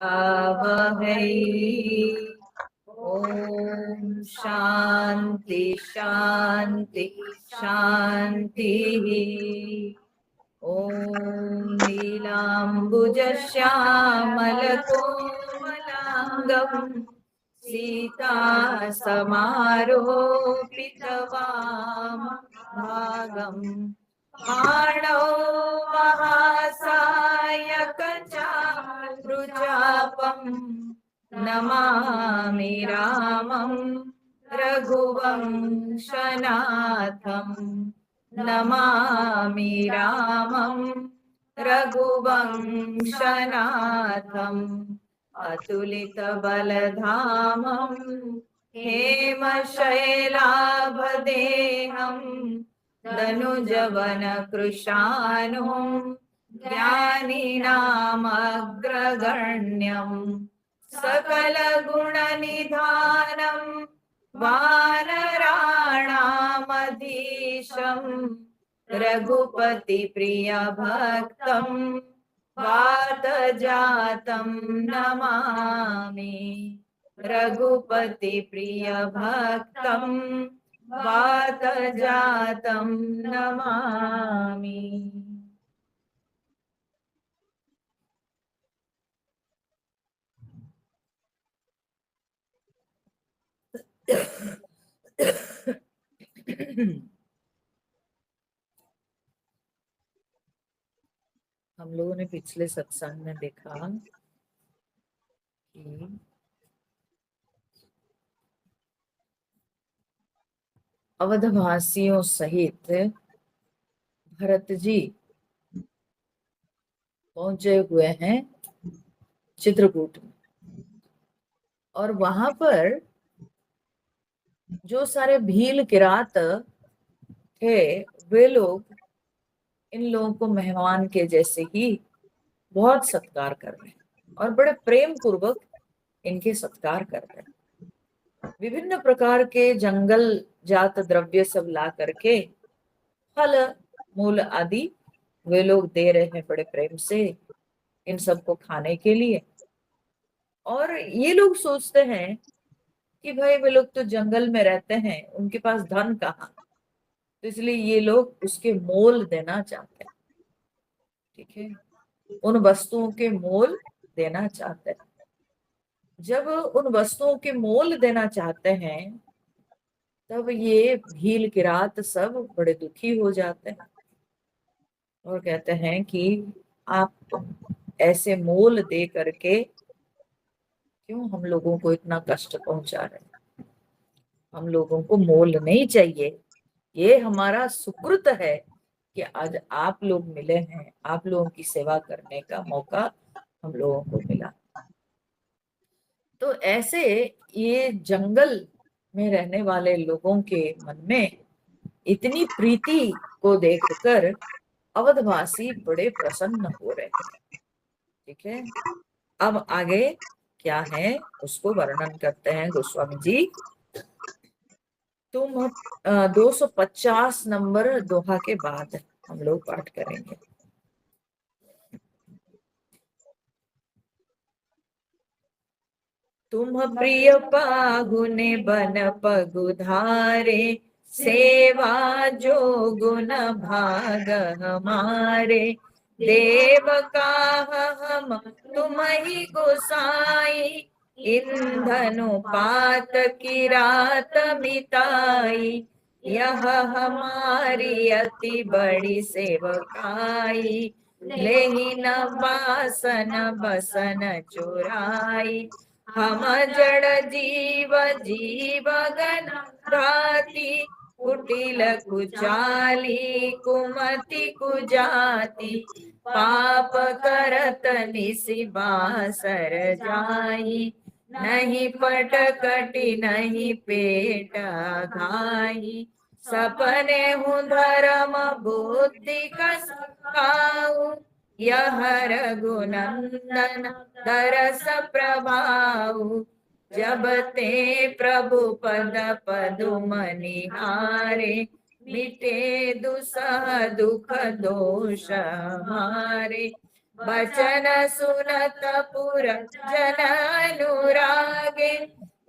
आवहै। ओम शांति शांति शांति। ओम नीलाम्बुजश्यामलकोमलाङ्गं सीता समारोपितवामभागम् बाणौ महासायकचारुचापम् नमामि रामं रघुवंशनाथम् नमामि रामं रघुवंशनाथम् अतुलितबलधामं हेमशैलाभदेहम् धनुजवनकृशानुं ज्ञानिनामग्रगण्यम् सकलगुणनिधानं वानराणामधीशम् रघुपतिप्रियभक्तं वातजातं नमामि। रघुपतिप्रियभक्तं वातजातं नमामि। हम लोगों ने पिछले सत्संग में देखा कि अवधवासियों सहित भरत जी पहुंचे हुए हैं चित्रकूट में, और वहां पर जो सारे भील किरात थे वे लोग इन लोगों को मेहमान के जैसे ही बहुत सत्कार कर रहे हैं और बड़े प्रेम पूर्वक इनके सत्कार कर रहे हैं। विभिन्न प्रकार के जंगल जात द्रव्य सब ला करके फल मूल आदि वे लोग दे रहे हैं बड़े प्रेम से इन सबको खाने के लिए। और ये लोग सोचते हैं कि भाई वे लोग तो जंगल में रहते हैं, उनके पास धन कहाँ, तो इसलिए ये लोग उसके मोल देना चाहते हैं। ठीक है, उन वस्तुओं के मोल देना चाहते हैं। जब उन वस्तुओं के मोल देना चाहते हैं तब ये भील किरात सब बड़े दुखी हो जाते हैं और कहते हैं कि आप ऐसे मोल दे करके क्यों हम लोगों को इतना कष्ट पहुंचा रहे हैं। हम लोगों को मोल नहीं चाहिए, ये हमारा सुकृत है कि आज आप लोग मिले हैं, आप लोगों की सेवा करने का मौका हम लोगों को मिला। तो ऐसे ये जंगल में रहने वाले लोगों के मन में इतनी प्रीति को देखकर अवधवासी बड़े प्रसन्न हो रहे हैं। ठीक है, अब आगे क्या है उसको वर्णन करते हैं गोस्वामी जी। तुम 250 नंबर दोहा के बाद हम लोग पाठ करेंगे। तुम प्रिय पाहुने बन पगुधारे, सेवा जो गुण भाग हमारे। देव का हम तुम ही गोसाई, ईंधनु पात की रात बिताई। यह हमारी अति बड़ी सेवकाई, लेहि न बासन बसन चुराई। हम जड़ जीव जीव गण घाती, कुटिल कुचाली कुमति कुजाति। पाप करत निसि बासर जाई, नहीं पट कटी नहीं पेट घाई। सपने हूँ धर्म बुद्धि कस खाऊ, यह रघुनंदन दरस प्रभाऊ। जब ते प्रभु पद पदुम निहारे, मिटे दुसह दुख दोष हमारे। वचन सुनत पुर जन अनुरागे,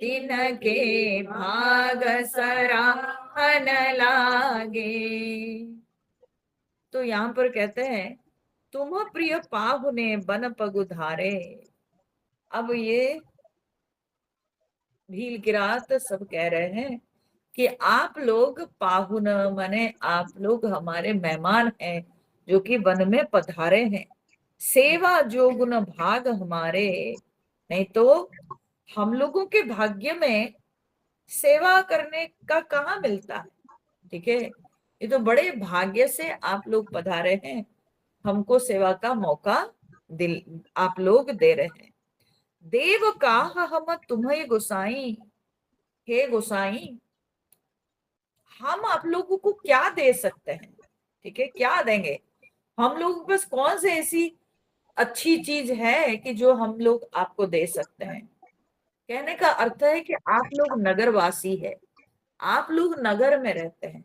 तिनके भाग सराहन लागे। तो यहाँ पर कहते हैं तुम प्रिय पाहुने बन पगुधारे। अब ये भील किरात सब कह रहे हैं कि आप लोग पाहुन माने आप लोग हमारे मेहमान हैं जो कि वन में पधारे हैं। सेवा जो गुण भाग हमारे, नहीं तो हम लोगों के भाग्य में सेवा करने का कहाँ मिलता है। ठीक है, ये तो बड़े भाग्य से आप लोग पधारे हैं, हमको सेवा का मौका दिल आप लोग दे रहे हैं। देव का हम तुम्हें गोसाई, हे गोसाई हम आप लोगों को क्या दे सकते हैं। ठीक है, क्या देंगे, हम लोगों के पास कौन सी ऐसी अच्छी चीज है कि जो हम लोग आपको दे सकते हैं। कहने का अर्थ है कि आप लोग नगरवासी है, आप लोग नगर में रहते हैं,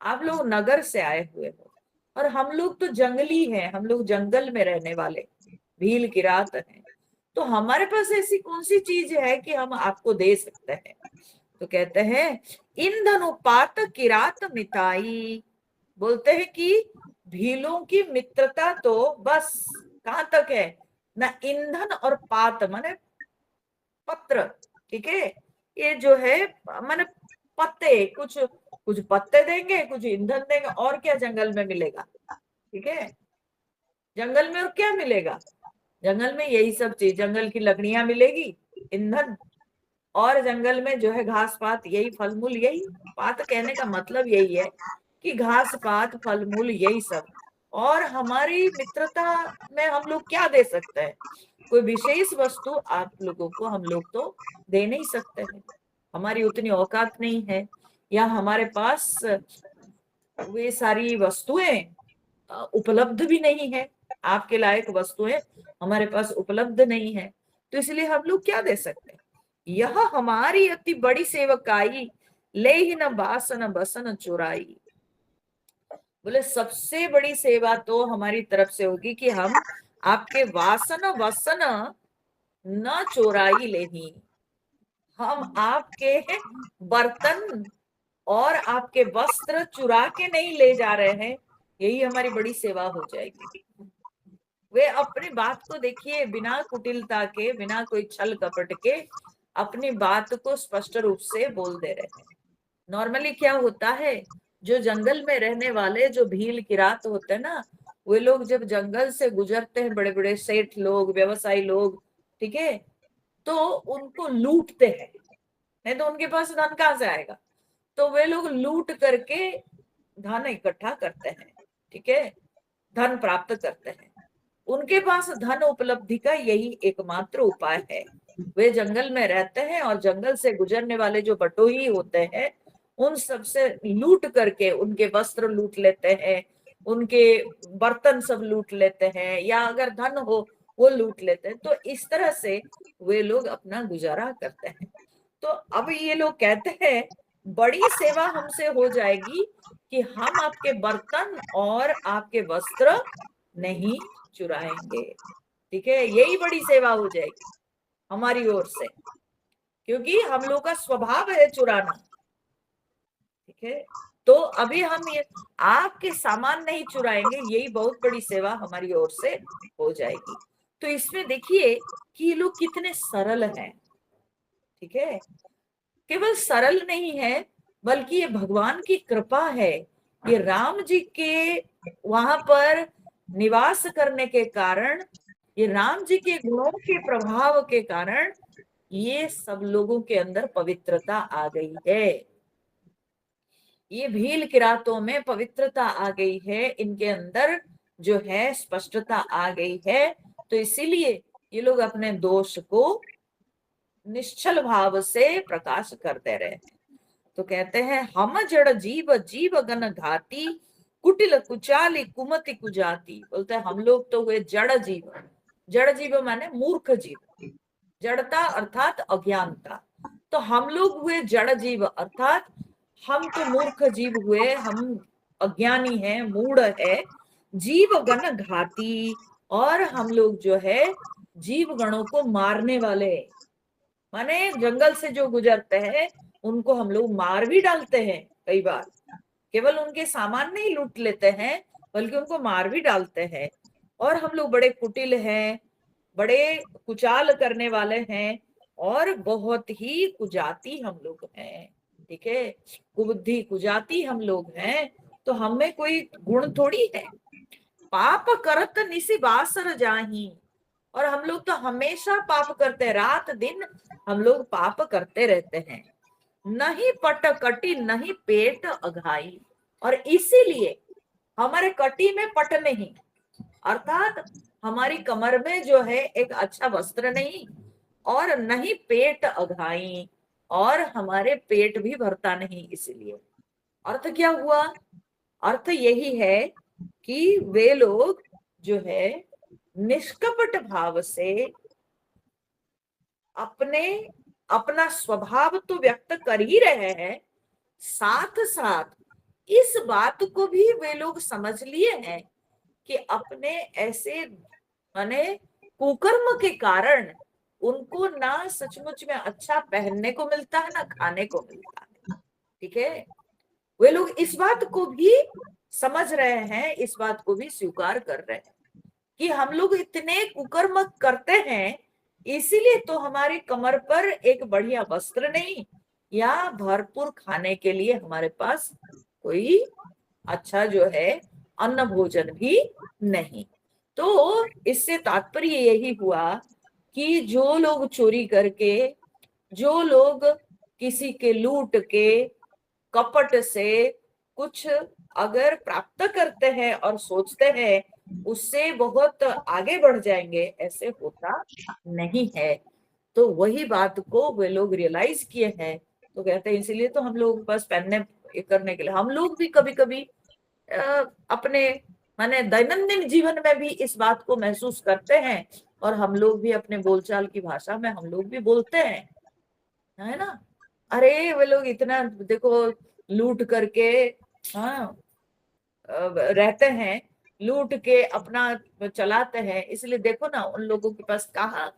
आप लोग नगर से आए हुए हो, और हम लोग तो जंगली हैं, हम लोग जंगल में रहने वाले भील किरात हैं। तो हमारे पास ऐसी कौन सी चीज है कि हम आपको दे सकते हैं। तो कहते हैं ईंधन उपात किरात मिताई, बोलते हैं कि भीलों की मित्रता तो बस कहां तक है ना, ईंधन और पात माने पत्र। ठीक है, ये जो है माने पत्ते, कुछ कुछ पत्ते देंगे, कुछ ईंधन देंगे, और क्या जंगल में मिलेगा। ठीक है, जंगल में और क्या मिलेगा, जंगल में यही सब चीज, जंगल की लकड़ियां मिलेगी, ईंधन, और जंगल में जो है घास पात, यही फल मूल, यही पात कहने का मतलब यही है कि घास पात फल मूल यही सब। और हमारी मित्रता में हम लोग क्या दे सकते हैं, कोई विशेष वस्तु आप लोगों को हम लोग तो दे नहीं सकते हैं, हमारी उतनी औकात नहीं है, या हमारे पास वे सारी वस्तुएं उपलब्ध भी नहीं है, आपके लायक वस्तुएं हमारे पास उपलब्ध नहीं है, तो इसलिए हम लोग क्या दे सकते हैं। यह हमारी अति बड़ी सेवकाई, ले ही न बासन बसन चुराई। बोले सबसे बड़ी सेवा तो हमारी तरफ से होगी कि हम आपके वासन वसन न चोराई लेही, हम आपके बर्तन और आपके वस्त्र चुरा के नहीं ले जा रहे हैं, यही हमारी बड़ी सेवा हो जाएगी। वे अपनी बात को देखिए, बिना कुटिलता के, बिना कोई छल कपट के अपनी बात को स्पष्ट रूप से बोल दे रहे हैं। नॉर्मली क्या होता है, जो जंगल में रहने वाले जो भील किरात होते हैं ना, वे लोग जब जंगल से गुजरते हैं, बड़े बड़े सेठ लोग, व्यवसायी लोग, ठीक है, तो उनको लूटते हैं, नहीं तो उनके पास धन कहां से आएगा, तो वे लोग लूट करके धन इकट्ठा करते हैं। ठीक है, धन प्राप्त करते हैं, उनके पास धन उपलब्धि का यही एकमात्र उपाय है। वे जंगल में रहते हैं और जंगल से गुजरने वाले जो बटोही होते हैं उन सब से लूट करके उनके वस्त्र लूट लेते हैं, उनके बर्तन सब लूट लेते हैं, या अगर धन हो वो लूट लेते हैं। तो इस तरह से वे लोग अपना गुजारा करते हैं। तो अब ये लोग कहते हैं बड़ी सेवा हमसे हो जाएगी कि हम आपके बर्तन और आपके वस्त्र नहीं चुराएंगे। ठीक है, यही बड़ी सेवा हो जाएगी हमारी ओर से, क्योंकि हम लोग का स्वभाव है चुराना। ठीक है, तो अभी हम ये आपके सामान नहीं चुराएंगे, यही बहुत बड़ी सेवा हमारी ओर से हो जाएगी। तो इसमें देखिए कि ये लोग कितने सरल हैं। ठीक है, केवल सरल नहीं है बल्कि ये भगवान की कृपा है, ये राम जी के वहां पर निवास करने के कारण, ये राम जी के गुणों के प्रभाव के कारण ये सब लोगों के अंदर पवित्रता आ गई है, ये भील किरातों में पवित्रता आ गई है, इनके अंदर जो है स्पष्टता आ गई है। तो इसीलिए ये लोग अपने दोष को निश्चल भाव से प्रकाश करते रहे। तो कहते हैं हम जड़ जीव जीव गण घाती, कुटिल कुचाली कुमति कुजाती। बोलते हैं हम लोग तो हुए जड़ जीव, जड़ जीव माने मूर्ख जीव, जड़ता अर्थात अज्ञानता, तो हम लोग हुए जड़ जीव अर्थात हम तो मूर्ख जीव हुए, हम अज्ञानी हैं, मूढ़ है। जीव गण घाती, और हम लोग जो है जीव गणों को मारने वाले, माने जंगल से जो गुजरते हैं उनको हम लोग मार भी डालते हैं कई बार। केवल उनके सामान नहीं लूट लेते हैं बल्कि उनको मार भी डालते हैं। और हम लोग बड़े कुटिल हैं, बड़े कुचाल करने वाले हैं, और बहुत ही कुजाती हम लोग हैं। ठीक है, कुबुद्धि कुजाती हम लोग हैं। तो हमें कोई गुण थोड़ी है। पाप करत निसी बासर जाही, और हम लोग तो हमेशा पाप करते हैं, रात दिन हम लोग पाप करते रहते हैं। नहीं पट कटी नहीं पेट अघाई, और इसीलिए हमारे कटी में पट नहीं, अर्थात हमारी कमर में जो है एक अच्छा वस्त्र नहीं, और नहीं पेट अघाई, और हमारे पेट भी भरता नहीं। इसलिए अर्थ क्या हुआ? अर्थ यही है कि वे लोग जो है निष्कपट भाव से अपने अपना स्वभाव तो व्यक्त कर ही रहे हैं, साथ साथ इस बात को भी वे लोग समझ लिए हैं कि अपने ऐसे माने कुकर्म के कारण उनको ना सचमुच में अच्छा पहनने को मिलता है ना खाने को मिलता है। ठीक है, वे लोग इस बात को भी समझ रहे हैं, इस बात को भी स्वीकार कर रहे हैं कि हम लोग इतने कुकर्म करते हैं, इसीलिए तो हमारी कमर पर एक बढ़िया वस्त्र नहीं, या भरपूर खाने के लिए हमारे पास कोई अच्छा जो है अन्न भोजन भी नहीं। तो इससे तात्पर्य यही हुआ कि जो लोग चोरी करके, जो लोग किसी के लूट के, कपट से कुछ अगर प्राप्त करते हैं और सोचते हैं उससे बहुत आगे बढ़ जाएंगे, ऐसे होता नहीं है। तो वही बात को वे लोग रियलाइज किए हैं। तो कहते हैं इसीलिए तो हम लोग बस पहनने करने के लिए, हम लोग भी कभी कभी अपने माने दैनंदिन जीवन में भी इस बात को महसूस करते हैं, और हम लोग भी अपने बोलचाल की भाषा में हम लोग भी बोलते हैं, है ना। अरे वे लोग इतना देखो लूट करके, हाँ, रहते हैं, लूट के अपना चलाते हैं, इसलिए देखो ना उन लोगों के पास कहाँ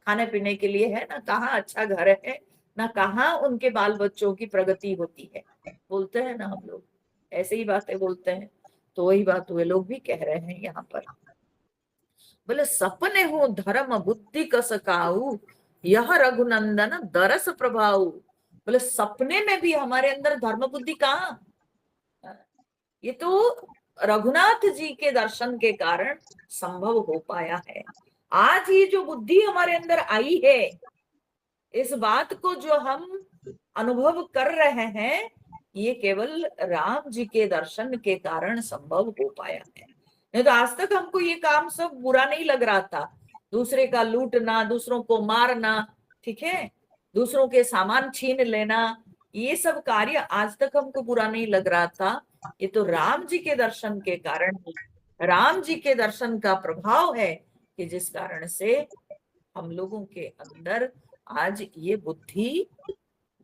खाने पीने के लिए है, ना कहाँ अच्छा घर है, ना कहाँ उनके बाल बच्चों की प्रगति होती है। बोलते हैं ना हम लोग, ऐसे ही बातें बोलते हैं। तो वही बात वे लोग भी कह रहे हैं यहाँ पर। बोले सपने हो धर्म बुद्धि कस काऊ, यह रघुनंदन दरस प्रभाऊ। बोले सपने में भी हमारे अंदर धर्म बुद्धि कहाँ, ये तो रघुनाथ जी के दर्शन के कारण संभव हो पाया है। आज ये जो बुद्धि हमारे अंदर आई है, इस बात को जो हम अनुभव कर रहे हैं, ये केवल राम जी के दर्शन के कारण संभव हो पाया है। नहीं तो आज तक हमको ये काम सब बुरा नहीं लग रहा था। दूसरे का लूटना, दूसरों को मारना, ठीक है, दूसरों के सामान छीन लेना, ये सब कार्य आज तक हमको बुरा नहीं लग रहा था। ये तो राम जी के दर्शन के कारण ही, राम जी के दर्शन का प्रभाव है कि जिस कारण से हम लोगों के अंदर आज ये बुद्धि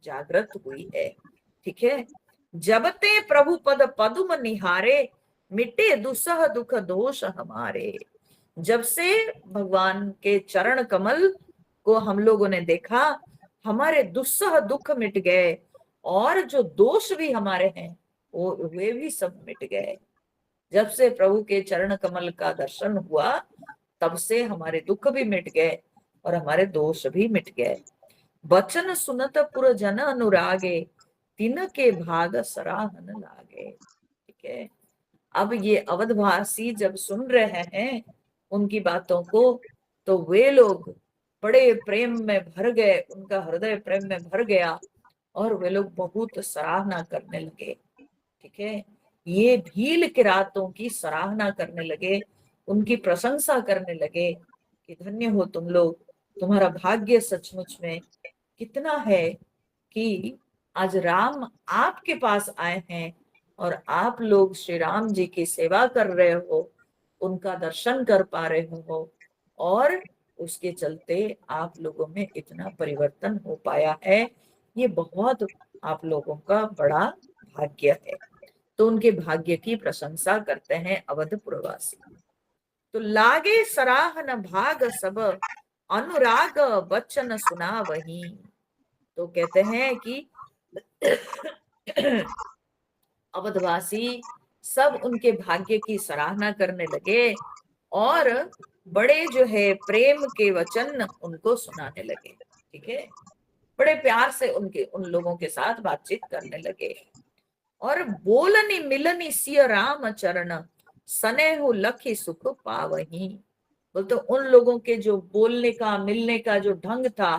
जागृत हुई है। ठीक है, जब ते प्रभु पद पदुम निहारे, मिटे दुसह दुख दोष हमारे। जब से भगवान के चरण कमल को हम लोगों ने देखा, हमारे दुस्सह दुख मिट गए, और जो दोष भी हमारे हैं वो वे भी सब मिट गए। जब से प्रभु के चरण कमल का दर्शन हुआ, तब से हमारे दुख भी मिट गए और हमारे दोष भी मिट गए। बचन सुनत पुर जन अनुरागे, तिन के भाग सराहन लागे। ठीक है, अब ये अवधवासी जब सुन रहे हैं उनकी बातों को, तो वे लोग बड़े प्रेम में भर गए, उनका हृदय प्रेम में भर गया, और वे लोग बहुत सराहना करने लगे। ठीक है, ये भील किरातों की सराहना करने लगे, उनकी प्रशंसा करने लगे कि धन्य हो तुम लोग, तुम्हारा भाग्य सचमुच में कितना है कि आज राम आपके पास आए हैं और आप लोग श्री राम जी की सेवा कर रहे हो, उनका दर्शन कर पा रहे हो, और उसके चलते आप लोगों में इतना परिवर्तन हो पाया है। ये बहुत आप लोगों का बड़ा भाग्य है। तो उनके भाग्य की प्रशंसा करते हैं अवधपुरवासी। तो लागे सराहन भाग सब, अनुराग वचन सुना वही। तो कहते हैं कि अवधवासी सब उनके भाग्य की सराहना करने लगे और बड़े जो है प्रेम के वचन उनको सुनाने लगे। ठीक है, बड़े प्यार से उनके उन लोगों के साथ बातचीत करने लगे। और बोलनी मिलनी सिय राम चरण, सनेहु लखी सुख पावही। बोलते उन लोगों के जो बोलने का मिलने का जो ढंग था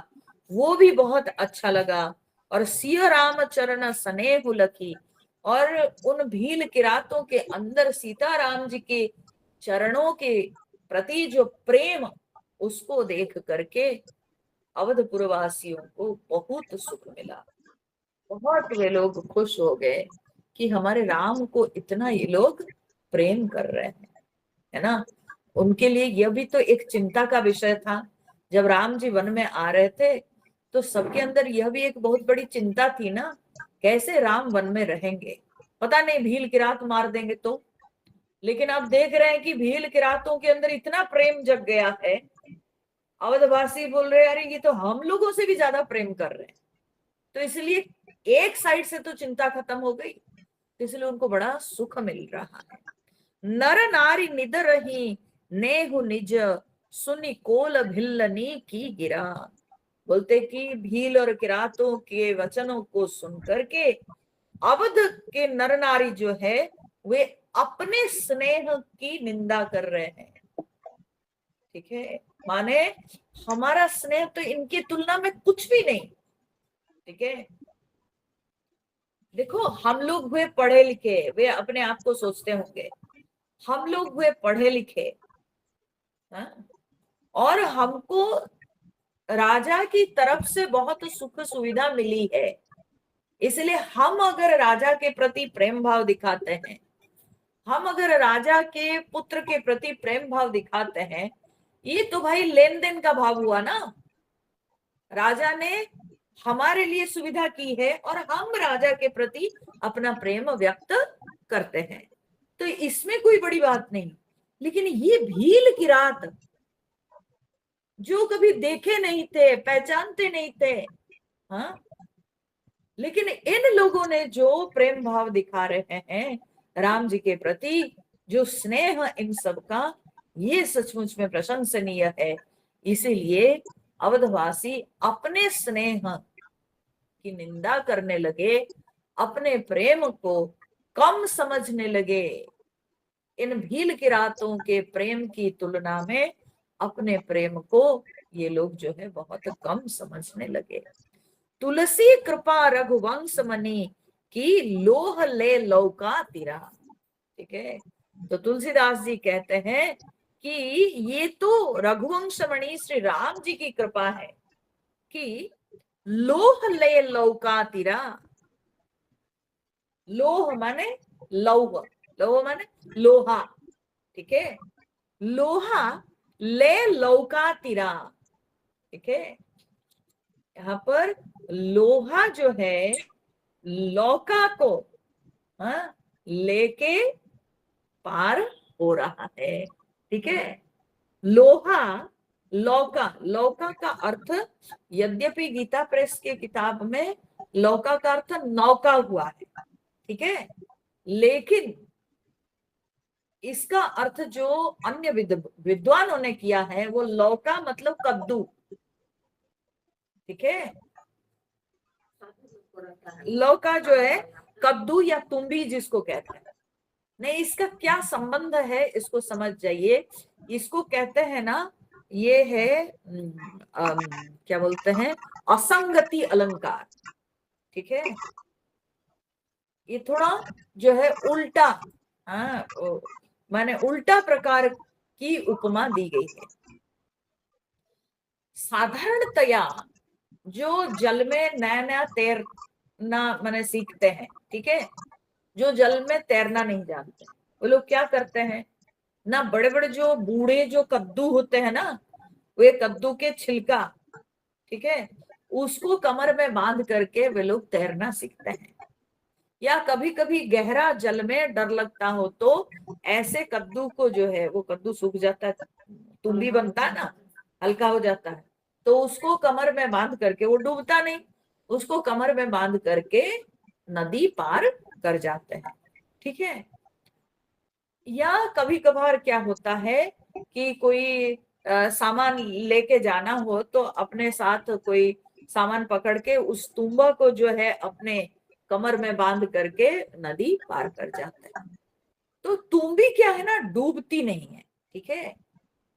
वो भी बहुत अच्छा लगा। और सिय राम चरण सनेहु लखी, और उन भील किरातों के अंदर सीताराम जी के चरणों के प्रति जो प्रेम, उसको देख करके अवधपुर वासियों को बहुत सुख मिला। बहुत वे लोग खुश हो गए कि हमारे राम को इतना ये लोग प्रेम कर रहे हैं, है ना। उनके लिए यह भी तो एक चिंता का विषय था। जब राम जी वन में आ रहे थे तो सबके अंदर यह भी एक बहुत बड़ी चिंता थी ना, कैसे राम वन में रहेंगे, पता नहीं भील किरात मार देंगे तो। लेकिन अब देख रहे हैं कि भील किरातों के अंदर इतना प्रेम जग गया है, अवधवासी बोल रहे हैं अरे ये तो हम लोगों से भी ज्यादा प्रेम कर रहे हैं। तो इसलिए एक साइड से तो चिंता खत्म हो गई, तो इसलिए उनको बड़ा सुख मिल रहा है। नर नारी निद रही नेहु निज, सुनी कोल भिल्लनी की गिरा। बोलते कि भील और किरातों के वचनों को सुन करके अवध के नर नारी जो है वे अपने स्नेह की निंदा कर रहे हैं। ठीक है, माने हमारा स्नेह तो इनकी तुलना में कुछ भी नहीं। ठीक है, देखो हम लोग हुए पढ़े लिखे, वे अपने आप को सोचते होंगे हम लोग हुए पढ़े लिखे, हाँ? और हमको राजा की तरफ से बहुत सुख सुविधा मिली है, इसलिए हम अगर राजा के प्रति प्रेम भाव दिखाते हैं, हम अगर राजा के पुत्र के प्रति प्रेम भाव दिखाते हैं, ये तो भाई लेन देन का भाव हुआ ना। राजा ने हमारे लिए सुविधा की है और हम राजा के प्रति अपना प्रेम व्यक्त करते हैं, तो इसमें कोई बड़ी बात नहीं। लेकिन ये भील की रात जो कभी देखे नहीं थे, पहचानते नहीं थे, हाँ, लेकिन इन लोगों ने जो प्रेम भाव दिखा रहे हैं राम जी के प्रति, जो स्नेह इन सब का, ये सचमुच में प्रशंसनीय है। इसीलिए अवधवासी अपने स्नेह की निंदा करने लगे, अपने प्रेम को कम समझने लगे। इन भील की रातों के प्रेम की तुलना में अपने प्रेम को ये लोग जो है बहुत कम समझने लगे। तुलसी कृपा रघुवंश मणि, की लोह ले लौका तिरा। ठीक है, तो तुलसीदास जी कहते हैं कि ये तो रघुवंश मणि श्री राम जी की कृपा है कि लोह ले लौका तिरा। लोह माने लौह, लौह माने लोहा। ठीक है, लोहा ले लौका तिरा। ठीक है, यहाँ पर लोहा जो है लौका को, हाँ, लेके पार हो रहा है। ठीक है, लोहा लौका, लौका का अर्थ यद्यपि गीता प्रेस के किताब में लौका का अर्थ नौका हुआ है, ठीक है, लेकिन इसका अर्थ जो अन्य विद्वानों ने किया है वो लौका मतलब कद्दू। ठीक है, लौका जो है कद्दू या तुम्बी जिसको कहते हैं। नहीं, इसका क्या संबंध है इसको समझ जाइए। इसको कहते हैं ना, ये है क्या बोलते हैं, असंगति अलंकार। ठीक है, ये थोड़ा जो है उल्टा, हाँ, माने उल्टा प्रकार की उपमा दी गई है। साधारणतया जो जल में नया नया तैरना माने सीखते हैं, ठीक है, जो जल में तैरना नहीं जानते वो लोग क्या करते हैं ना, बड़े बड़े जो बूढ़े जो कद्दू होते हैं ना, वे कद्दू के छिलका, ठीक है, उसको कमर में बांध करके वे लोग तैरना सीखते हैं। या कभी कभी गहरा जल में डर लगता हो तो ऐसे कद्दू को जो है, वो कद्दू सूख जाता है, तुम्बी बनता है ना, हल्का हो जाता है, तो उसको कमर में बांध करके, वो डूबता नहीं, उसको कमर में बांध करके नदी पार कर जाते हैं। ठीक है। या कभी कभार क्या होता है कि कोई सामान लेके जाना हो तो अपने साथ कोई सामान पकड़ के उस तुम्बा को जो है अपने कमर में बांध करके नदी पार कर जाता है। तो तुम्बी क्या है ना, डूबती नहीं है। ठीक है।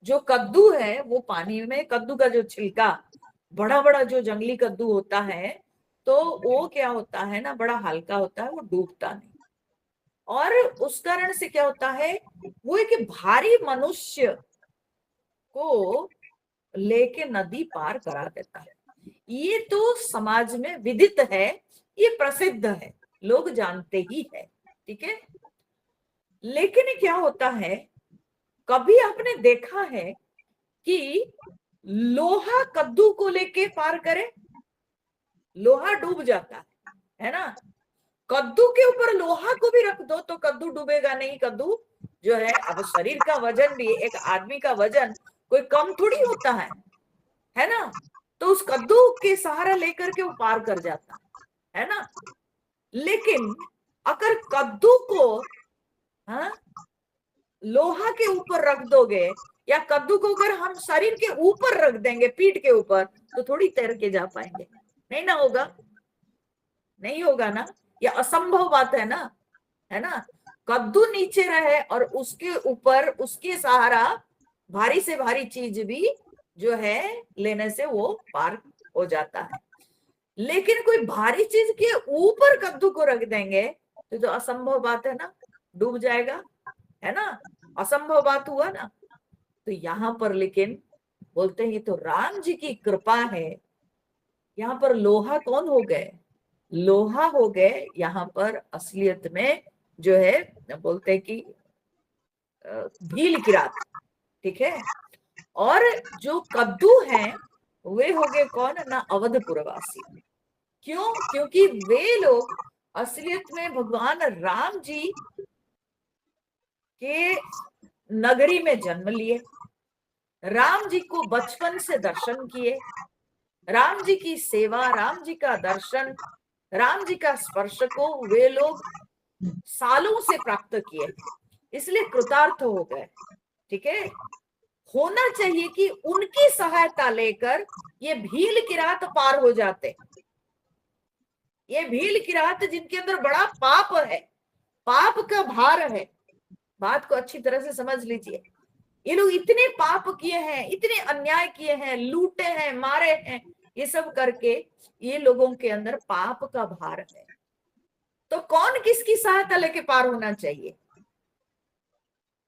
जो कद्दू है वो पानी में, कद्दू का जो छिलका, बड़ा बड़ा जो जंगली कद्दू होता है, तो वो क्या होता है ना, बड़ा हल्का होता है, वो डूबता नहीं। और उस कारण से क्या होता है, वो एक भारी मनुष्य को लेके नदी पार करा देता है। ये तो समाज में विदित है, ये प्रसिद्ध है, लोग जानते ही है। ठीक है। लेकिन क्या होता है, कभी आपने देखा है कि लोहा कद्दू को लेके पार करे? लोहा डूब जाता है ना। कद्दू के ऊपर लोहा को भी रख दो तो कद्दू डूबेगा नहीं। कद्दू जो है, अब शरीर का वजन भी, एक आदमी का वजन कोई कम थोड़ी होता है ना। तो उस कद्दू के सहारा लेकर के वो पार कर जाता है ना। लेकिन अगर कद्दू को, हाँ, लोहा के ऊपर रख दोगे, या कद्दू को अगर हम शरीर के ऊपर रख देंगे, पीठ के ऊपर, तो थोड़ी तैर के जा पाएंगे? नहीं ना होगा, नहीं होगा ना। ये असंभव बात है ना। कद्दू नीचे रहे और उसके ऊपर उसके सहारा भारी से भारी चीज भी जो है लेने से वो पार हो जाता है। लेकिन कोई भारी चीज के ऊपर कद्दू को रख देंगे तो असंभव बात है ना, डूब जाएगा, है ना। असंभव बात हुआ ना। तो यहाँ पर लेकिन बोलते हैं तो राम जी की कृपा है। यहाँ पर लोहा कौन हो गए? लोहा हो गए यहाँ पर असलियत में, जो है बोलते हैं कि भील किरात। ठीक है। और जो कद्दू हैं वे हो गए कौन ना, अवधपुरवासी। क्यों? क्योंकि वे लोग असलियत में भगवान राम जी के नगरी में जन्म लिए, राम जी को बचपन से दर्शन किए, राम जी की सेवा, राम जी का दर्शन, राम जी का स्पर्श को वे लोग सालों से प्राप्त किए, इसलिए कृतार्थ हो गए। ठीक है। होना चाहिए कि उनकी सहायता लेकर ये भील किरात पार हो जाते। ये भील किरात जिनके अंदर बड़ा पाप है, पाप का भार है। बात को अच्छी तरह से समझ लीजिए। ये लोग इतने पाप किए हैं, इतने अन्याय किए हैं, लूटे हैं, मारे हैं, ये सब करके ये लोगों के अंदर पाप का भार है। तो कौन किसकी सहायता लेके पार होना चाहिए?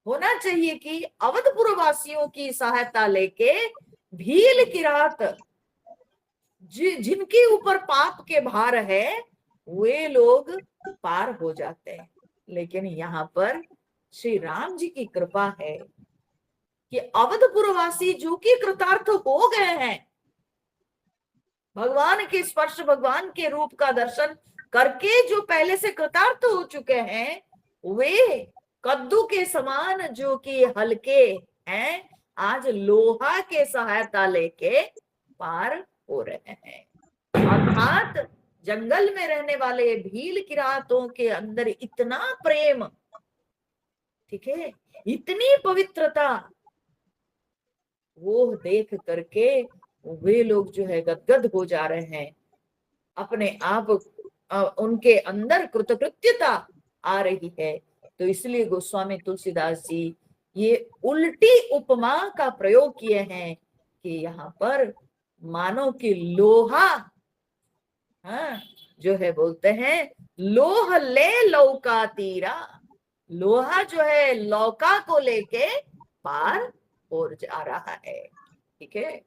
होना चाहिए कि अवधपुर वासियों की सहायता लेके भील किरात जिनके ऊपर पाप के भार है वे लोग पार हो जाते हैं। लेकिन यहाँ पर श्री राम जी की कृपा है कि अवधपुरवासी जो कि कृतार्थ हो गए हैं, भगवान के स्पर्श, भगवान के रूप का दर्शन करके जो पहले से कृतार्थ हो चुके हैं, वे कद्दू के समान जो कि हल्के हैं, आज लोहा के सहायता लेके पार हो रहे हैं। अर्थात जंगल में रहने वाले भील किरातों के अंदर इतना प्रेम, ठीक है, इतनी पवित्रता, वो देख करके वे लोग जो है गदगद हो जा रहे हैं। अपने आप उनके अंदर कृतकृत्यता आ रही है। तो इसलिए गोस्वामी तुलसीदास जी ये उल्टी उपमा का प्रयोग किए हैं कि यहाँ पर मानो कि लोहा, हाँ, जो है बोलते हैं लोह ले लौका तीरा, लोहा जो है लौका को लेके पार हो जा रहा है। ठीक है,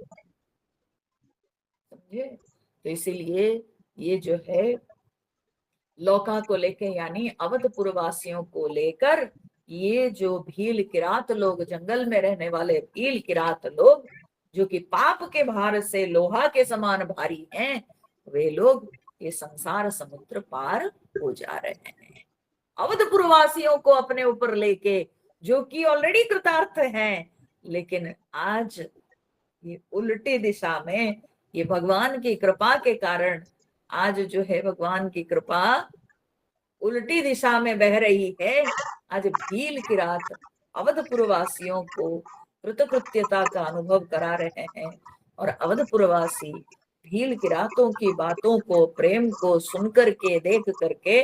समझे। तो इसीलिए ये जो है लौका को लेके, यानी अवधपुर वासियों को लेकर, ये जो भील किरात लोग, जंगल में रहने वाले भील किरात लोग जो कि पाप के भार से लोहा के समान भारी हैं, वे लोग ये संसार समुद्र पार हो जा रहे हैं, अवधपुर वासियों को अपने ऊपर लेके, जो कि ऑलरेडी कृतार्थ हैं, लेकिन आज ये उल्टी दिशा में, ये भगवान की कृपा के कारण आज जो है भगवान की कृपा उल्टी दिशा में बह रही है। आज भील की रात अवधपुर वासियों को कृतकृत्यता का अनुभव करा रहे हैं, और अवधपुर वासी भील की रातों की बातों को, प्रेम को सुन करके, देख करके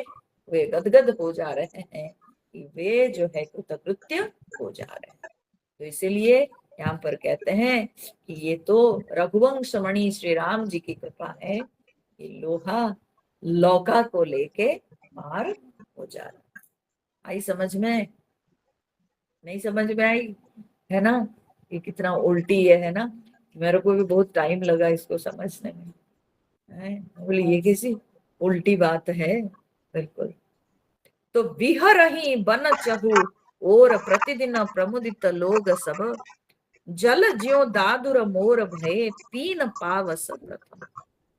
वे गदगद हो जा रहे हैं कि वे जो है कृतकृत्य हो जा रहे हैं। तो इसीलिए यहाँ पर कहते हैं कि ये तो रघुवंश मणि श्री राम जी की कृपा है कि लोहा लौका को लेके पार हो जा रहा। आई समझ में? नहीं समझ में आई है ना? ये कितना उल्टी है ना? मेरे को भी बहुत टाइम लगा इसको समझने में। बोले ये किसी उल्टी बात है, बिल्कुल। तो विहरहि बन चहु और प्रतिदिन प्रमुदित लोग सब, जल ज्यो दादुर मोर भय पीन पावस प्रथम।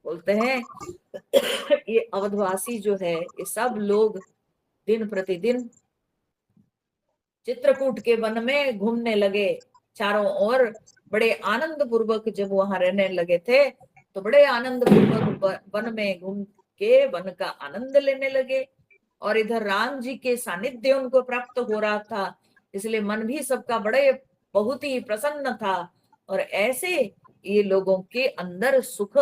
बोलते हैं ये अवधवासी जो है, ये सब लोग दिन प्रतिदिन चित्रकूट के वन में घूमने लगे चारों ओर। बड़े आनंद पूर्वक जब वहां रहने लगे थे, तो बड़े आनंद पूर्वक वन में घूम के वन का आनंद लेने लगे, और इधर राम जी के सानिध्य उनको प्राप्त हो रहा था, इसलिए मन भी सबका बड़े बहुत ही प्रसन्न था। और ऐसे ये लोगों के अंदर सुख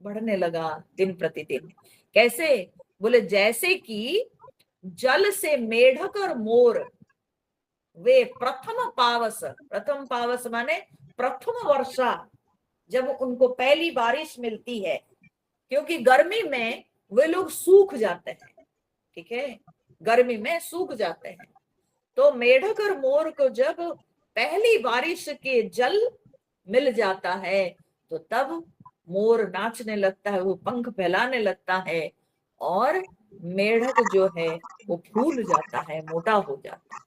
बढ़ने लगा दिन प्रतिदिन। कैसे? बोले जैसे कि जल से मेढक और मोर वे प्रथम पावस, प्रथम पावस माने प्रथम वर्षा, जब उनको पहली बारिश मिलती है, क्योंकि गर्मी में वे लोग सूख जाते हैं, ठीक है, गर्मी में सूख जाते हैं। तो मेढक और मोर को जब पहली बारिश के जल मिल जाता है, तो तब मोर नाचने लगता है, वो पंख फैलाने लगता है, और मेढक जो है वो फूल जाता है, मोटा हो जाता है।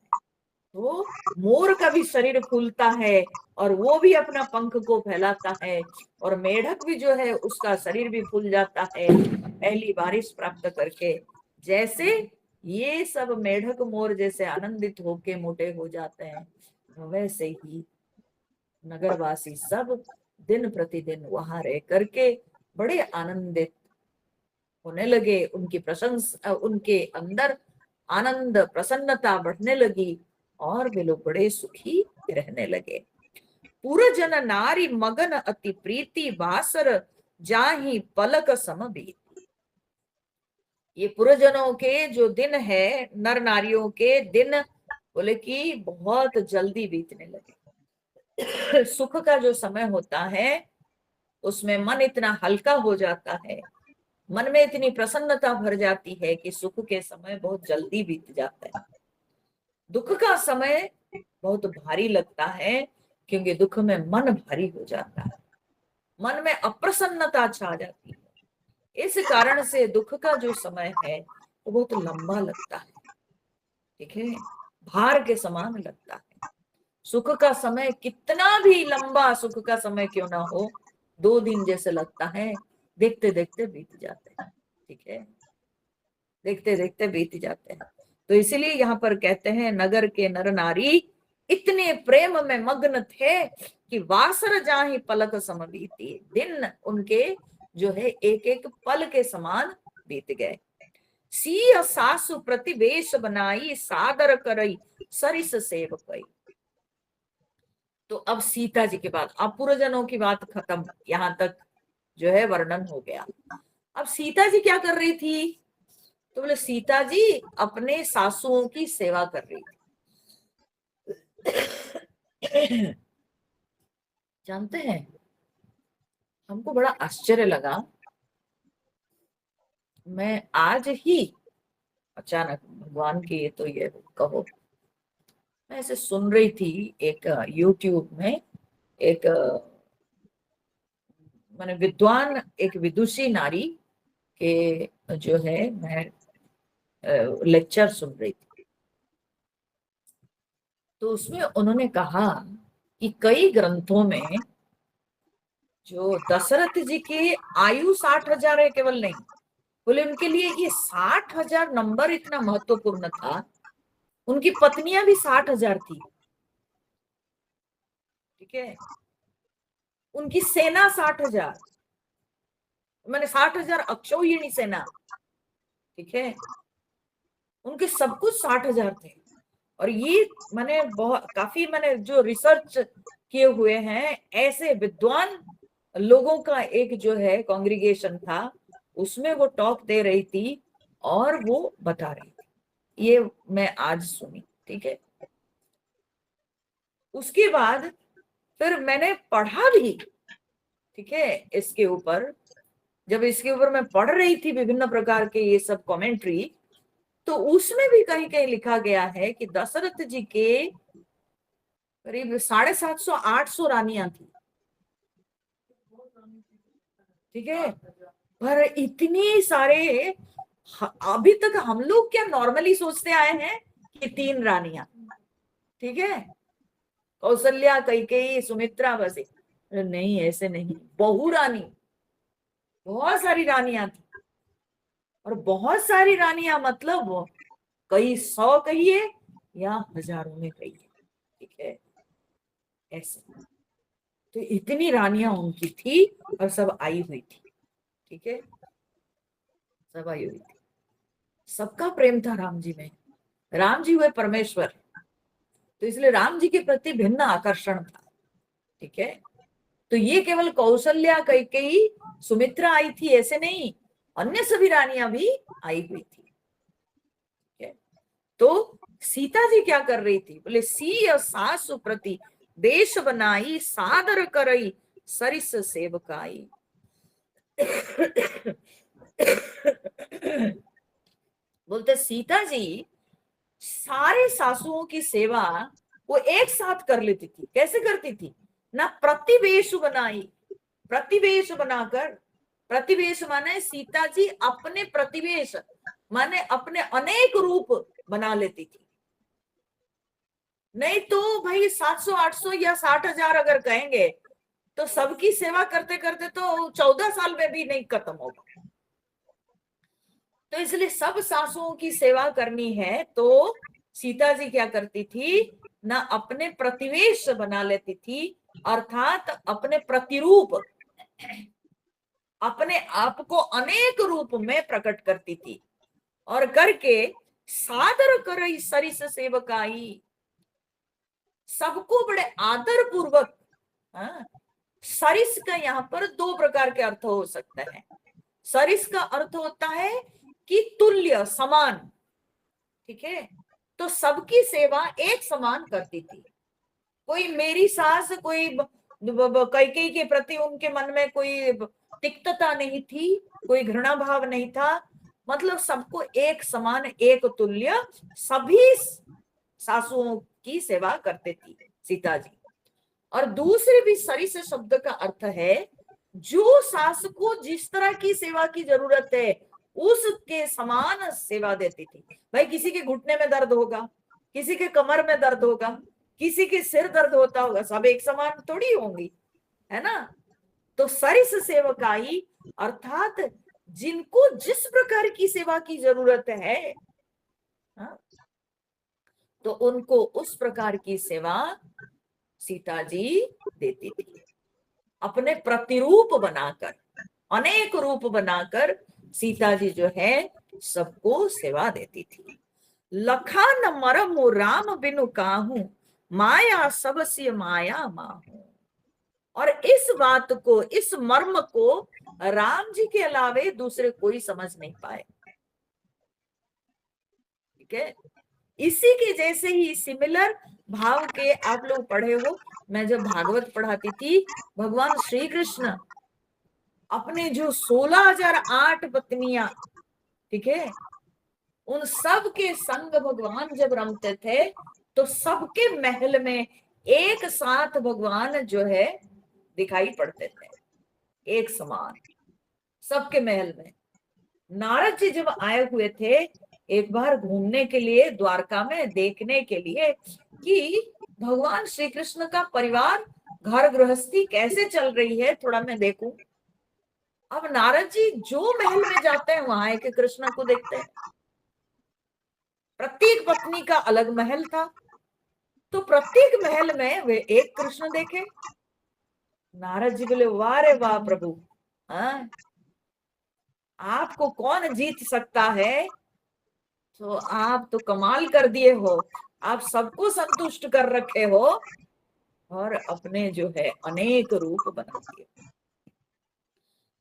तो मोर का भी शरीर फूलता है, और वो भी अपना पंख को फैलाता है, और मेढक भी जो है उसका शरीर भी फूल जाता है पहली बारिश प्राप्त करके। जैसे ये सब मेढक मोर जैसे आनंदित होके मोटे हो जाते हैं, वैसे ही नगरवासी सब दिन प्रतिदिन वहां रह करके बड़े आनंदित होने लगे। उनकी प्रशंसा, उनके अंदर आनंद प्रसन्नता बढ़ने लगी, और वे लोग बड़े सुखी रहने लगे। पुरजन नारी मगन अति प्रीति बासर जाहि पलक सम बीती। ये पुरजनों के जो दिन है, नर नारियों के दिन, बोले कि बहुत जल्दी बीतने लगे। सुख का जो समय होता है उसमें मन इतना हल्का हो जाता है, मन में इतनी प्रसन्नता भर जाती है कि सुख के समय बहुत जल्दी बीत जाता है। दुख का समय बहुत भारी लगता है, क्योंकि दुख में मन भारी हो जाता है, मन में अप्रसन्नता छा जाती है। इस कारण से दुख का जो समय है वो बहुत लंबा लगता है, ठीक है, भार के समान लगता है। सुख का समय कितना भी लंबा सुख का समय क्यों ना हो, 2 दिन जैसे लगता है, देखते देखते बीत जाते हैं, ठीक है, देखते देखते बीत जाते हैं। तो इसीलिए यहाँ पर कहते हैं नगर के नर नारी इतने प्रेम में मग्न थे कि वासर जाहि पलक सम बीती, दिन उनके जो है एक एक पल के समान बीत गए। सिय सासु प्रतिवेश बनाई सादर करई सरिस सेवकई। तो अब सीता जी के बाद, अब पुरजनों की बात खत्म, यहां तक जो है वर्णन हो गया। अब सीता जी क्या कर रही थी? तो बोले सीता जी अपने सासुओं की सेवा कर रही थी। जानते हैं, हमको बड़ा आश्चर्य लगा। मैं आज ही अचानक, भगवान की ये तो ये कहो, मैं ऐसे सुन रही थी एक यूट्यूब में, एक माने विद्वान, एक विदुषी नारी के जो है मैं लेक्चर सुन रही थी। तो उसमें उन्होंने कहा कि कई ग्रंथों में जो दशरथ जी की आयु 60,000 है केवल नहीं, बोले उनके लिए ये 60,000 नंबर इतना महत्वपूर्ण था। उनकी पत्नियां भी 60,000 थी, ठीक है। उनकी सेना 60,000, मैंने 60,000 अक्षौहिणी सेना, ठीक है। उनके सब कुछ 60,000 थे। और ये मैंने बहुत काफी मैंने जो रिसर्च किए हुए हैं, ऐसे विद्वान लोगों का एक जो है कांग्रीगेशन था, उसमें वो टॉक दे रही थी और वो बता रही थी। ये मैं आज सुनी, ठीक है। उसके बाद फिर मैंने पढ़ा भी, ठीक है, इसके ऊपर। जब इसके ऊपर मैं पढ़ रही थी विभिन्न प्रकार के ये सब कमेंट्री, तो उसमें भी कहीं कहीं लिखा गया है कि दशरथ जी के करीब 750 800 रानियां थी, ठीक है। पर इतनी सारे, अभी तक हम लोग क्या नॉर्मली सोचते आए हैं कि 3 रानियां, ठीक है, कौशल्या कैकेयी सुमित्रा, बस नहीं, ऐसे नहीं, बहु रानी, बहुत सारी रानियां थी। और बहुत सारी रानियां मतलब वो कई 100 कहिए या हजारों में कहिए, ठीक है, ऐसे। तो इतनी रानियां उनकी थी और सब आई हुई थी, ठीक है, सब आई हुई थी। सबका प्रेम था राम जी में। राम जी हुए परमेश्वर, तो इसलिए राम जी के प्रति भिन्न आकर्षण था, ठीक है। तो ये केवल कौशल्या कैकेयी सुमित्रा आई थी ऐसे नहीं, अन्य सभी रानियां भी आई हुई थी, ठीक है। तो सीता जी क्या कर रही थी, बोले सी सासु प्रति देश बनाई, सादर करई सरिस सेवकाई। बोलते सीता जी सारे सासुओं की सेवा वो एक साथ कर लेती थी। कैसे करती थी ना, प्रतिवेश बनाई, प्रतिवेश बनाकर, प्रतिवेश माने सीता जी अपने प्रतिवेश माने अपने अनेक रूप बना लेती थी। नहीं तो भाई 700 800 या 60,000 अगर कहेंगे तो सबकी सेवा करते करते तो 14 साल में भी नहीं खत्म होगा। तो इसलिए सब सासुओं की सेवा करनी है तो सीता जी क्या करती थी ना, अपने प्रतिवेश बना लेती थी, अर्थात अपने प्रतिरूप, अपने आप को अनेक रूप में प्रकट करती थी। और करके सादर करई सरिस सेवकाई, सबको बड़े आदर पूर्वक। सरिस का यहाँ पर 2 प्रकार के अर्थ हो सकता है। सरिस का अर्थ होता है कि तुल्य, समान, ठीक है। तो सबकी सेवा एक समान करती थी। कोई मेरी सास, कोई कैकेयी के प्रति उनके मन में कोई तिक्तता नहीं थी, कोई घृणा भाव नहीं था, मतलब सबको एक समान, एक तुल्य सभी सासुओं की सेवा करते थी सीता जी। और दूसरे भी सरिस शब्द का अर्थ है जो सास को जिस तरह की सेवा की जरूरत है उसके समान सेवा देती थी। भाई किसी के घुटने में दर्द होगा, किसी के कमर में दर्द होगा, किसी के सिर दर्द होता होगा, सब एक समान थोड़ी होंगी, है ना। तो सरिस सेवकाई अर्थात जिनको जिस प्रकार की सेवा की जरूरत है, हा? तो उनको उस प्रकार की सेवा सीता जी देती थी, अपने प्रतिरूप बनाकर, अनेक रूप बनाकर सीता जी जो है सबको सेवा देती थी। लखान मरमु राम बिनु काहू, माया सबस्य माया माहू। और इस बात को, इस मर्म को राम जी के अलावे दूसरे कोई समझ नहीं पाए, ठीक है। इसी के जैसे ही सिमिलर भाव के आप लोग पढ़े हो, मैं जब भागवत पढ़ाती थी, भगवान श्री कृष्ण अपने जो 16,008 पत्नियां, ठीक है, उन सब के संग भगवान जब रमते थे तो सबके महल में एक साथ भगवान जो है दिखाई पड़ते थे, एक समान सबके महल में। नारद जी जब आए हुए थे एक बार घूमने के लिए द्वारका में, देखने के लिए कि भगवान श्री कृष्ण का परिवार घर गृहस्थी कैसे चल रही है थोड़ा मैं देखूं। अब नारद जी जो महल में जाते हैं वहां एक कृष्ण को देखते हैं। प्रत्येक पत्नी का अलग महल था, तो प्रत्येक महल में वे एक कृष्ण देखे। नारद जी बोले वाह रे वाह प्रभु, हाँ आपको कौन जीत सकता है। तो आप तो कमाल कर दिए हो, आप सबको संतुष्ट कर रखे हो और अपने जो है अनेक रूप बना दिए।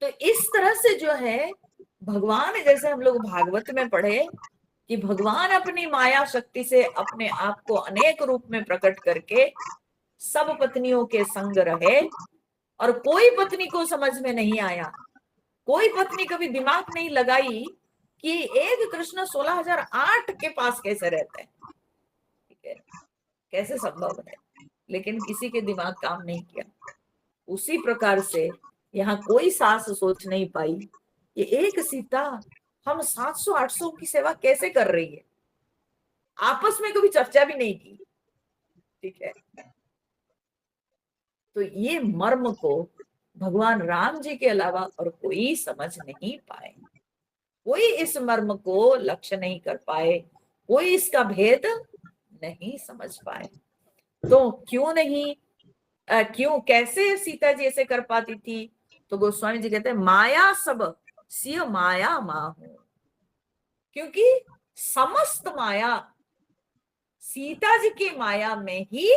तो इस तरह से जो है भगवान, जैसे हम लोग भागवत में पढ़े कि भगवान अपनी माया शक्ति से अपने आप को अनेक रूप में प्रकट करके सब पत्नियों के संग रहे, और कोई पत्नी को समझ में नहीं आया, कोई पत्नी कभी दिमाग नहीं लगाई कि एक कृष्ण 16,008 के पास कैसे रहते हैं, ठीक है, कैसे संभव है। लेकिन किसी के दिमाग काम नहीं किया। उसी प्रकार से यहाँ कोई सास सोच नहीं पाई कि एक सीता हम 700-800 की सेवा कैसे कर रही है, आपस में कभी चर्चा भी नहीं की, ठीक है। तो ये मर्म को भगवान राम जी के अलावा और कोई समझ नहीं पाए, कोई इस मर्म को लक्ष्य नहीं कर पाए, कोई इसका भेद नहीं समझ पाए। तो क्यों नहीं, क्यों कैसे सीता जी ऐसे कर पाती थी। तो गोस्वामी जी कहते हैं माया सब सिय माया माहू, क्योंकि समस्त माया सीता जी की माया में ही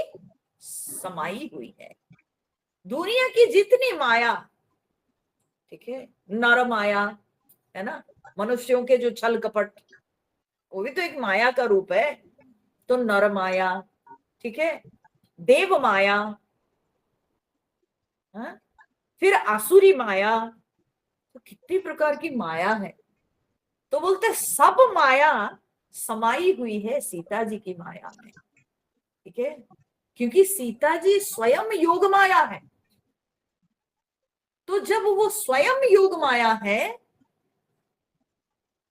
समाई हुई है। दुनिया की जितनी माया, ठीक है, नर माया है ना, मनुष्यों के जो छल कपट, वो भी तो एक माया का रूप है। तो नर माया, ठीक है, देव माया, हाँ? फिर आसुरी माया, तो कितनी प्रकार की माया है। तो बोलते सब माया समाई हुई है सीता जी की माया में, ठीक है, क्योंकि सीता जी स्वयं योग माया है। तो जब वो स्वयं योग माया है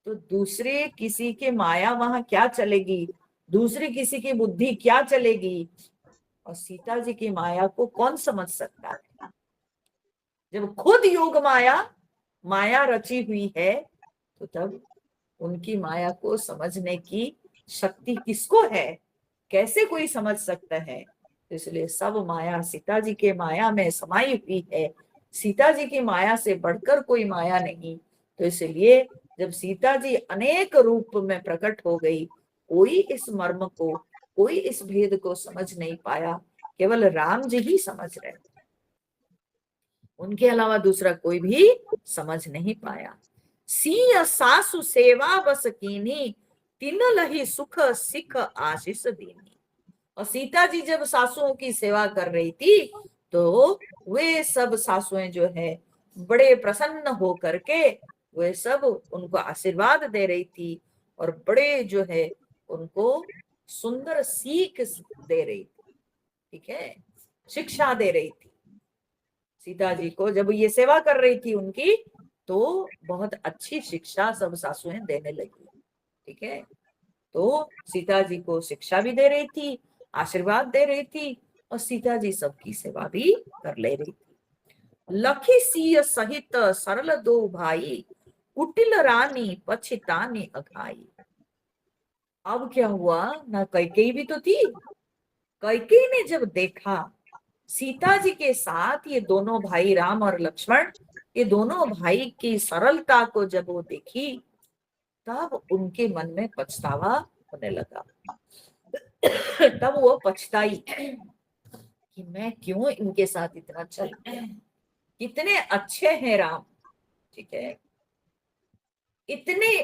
तो दूसरे किसी के माया वहां क्या चलेगी, दूसरी किसी की बुद्धि क्या चलेगी, और सीता जी की माया को कौन समझ सकता है। जब खुद योग माया माया रची हुई है तो तब उनकी माया को समझने की शक्ति किसको है, कैसे कोई समझ सकता है। तो इसलिए सब माया सीता जी के माया में समाई हुई है, सीता जी की माया से बढ़कर कोई माया नहीं। तो इसलिए जब सीता जी अनेक रूप में प्रकट हो गई, कोई इस मर्म को, कोई इस भेद को समझ नहीं पाया, केवल राम जी ही समझ रहे, उनके अलावा दूसरा कोई भी समझ नहीं पाया। सिंह सासु सेवा बस कीनी, तिन लही सुख सिख आशीष दीनी। और सीता जी जब सासुओं की सेवा कर रही थी तो वे सब सासुएं जो है बड़े प्रसन्न हो करके वे सब उनको आशीर्वाद दे रही थी, और बड़े जो है उनको सुंदर सीख दे रही थी, ठीक है, शिक्षा दे रही थी। सीता जी को जब ये सेवा कर रही थी उनकी, तो बहुत अच्छी शिक्षा सब सासुएं देने लगी, ठीक है। तो सीता जी को शिक्षा भी दे रही थी, आशीर्वाद दे रही थी, और सीता जी सबकी सेवा भी कर ले रही थी। लखी सिय सहित सरल दो भाई, कुटिल रानी पछितानी अघाई। अब क्या हुआ ना, कैकेयी भी तो थी। कैकेयी ने जब देखा सीता जी के साथ ये दोनों भाई राम और लक्ष्मण, ये दोनों भाई की सरलता को जब वो देखी, तब उनके मन में पछतावा होने लगा। तब वो पछताई कि मैं क्यों इनके साथ इतना चल, कितने अच्छे हैं राम, ठीक है, इतने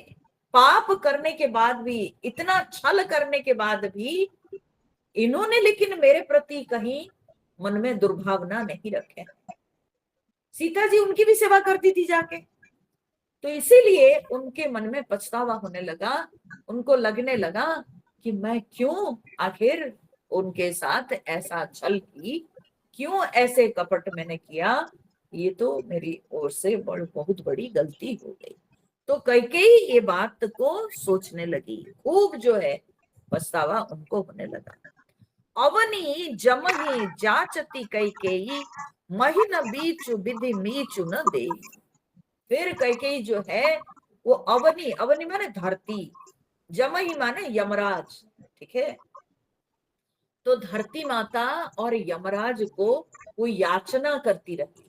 पाप करने के बाद भी, इतना छल करने के बाद भी इन्होंने लेकिन मेरे प्रति कहीं मन में दुर्भावना नहीं रखे। सीता जी उनकी भी सेवा करती थी जाके, तो इसीलिए उनके मन में पछतावा होने लगा। उनको लगने लगा कि मैं क्यों आखिर उनके साथ ऐसा छल की, क्यों ऐसे कपट मैंने किया, ये तो मेरी ओर से बहुत बड़ी गलती हो गई। तो कैकेयी ये बात को सोचने लगी, खूब जो है पछतावा उनको होने लगा। अवनी जमहि जाचती कैकेयी, महीन बीचु विधि मीचु न दे। फिर कैकेयी जो है वो अवनी, अवनी माने धरती, जमहि माने यमराज, ठीक है। तो धरती माता और यमराज को वो याचना करती रही,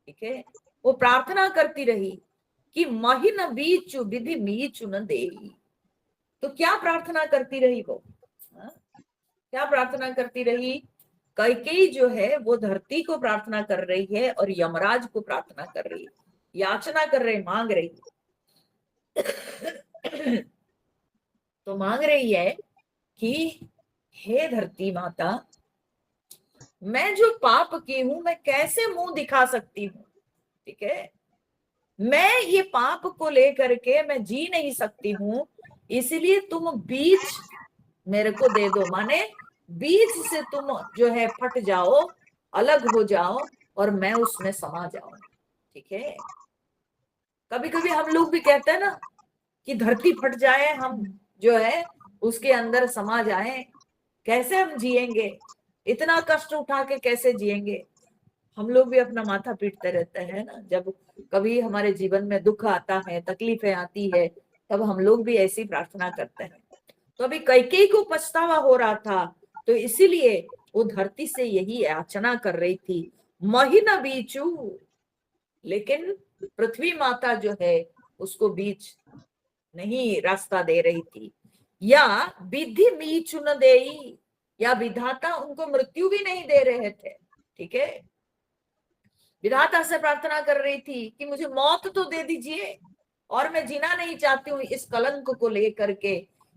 ठीक है, वो प्रार्थना करती रही कि महीन बीचु विधि मीचु न दे। तो क्या प्रार्थना करती रही वो, हाँ? क्या प्रार्थना करती रही? कैकेयी जो है वो धरती को प्रार्थना कर रही है और यमराज को प्रार्थना कर रही है, याचना कर रही, मांग रही। तो मांग रही है कि हे धरती माता, मैं जो पाप की हूं मैं कैसे मुंह दिखा सकती हूँ, ठीक है, मैं ये पाप को लेकर के मैं जी नहीं सकती हूँ, इसलिए तुम बीज मेरे को दे दो, माने बीज से तुम जो है फट जाओ, अलग हो जाओ और मैं उसमें समा जाऊं, ठीक है। कभी कभी हम लोग भी कहते हैं ना कि धरती फट जाए, हम जो है उसके अंदर समा जाएं, कैसे हम जिएंगे, इतना कष्ट उठा के कैसे जिएंगे। हम लोग भी अपना माथा पीटते रहते हैं ना, जब कभी हमारे जीवन में दुख आता है, तकलीफें आती है, तब हम लोग भी ऐसी प्रार्थना करते हैं। तो अभी कैकेयी को पछतावा हो रहा था, तो इसीलिए वो धरती से यही याचना कर रही थी, महीना बीचू। लेकिन पृथ्वी माता जो है उसको बीच नहीं रास्ता दे रही थी, या विधि मीचु न देई, या विधाता उनको मृत्यु भी नहीं दे रहे थे, ठीक है। विधाता से प्रार्थना कर रही थी कि मुझे मौत तो दे दीजिए, और मैं जीना नहीं चाहती हूँ इस कलंक को लेकर के,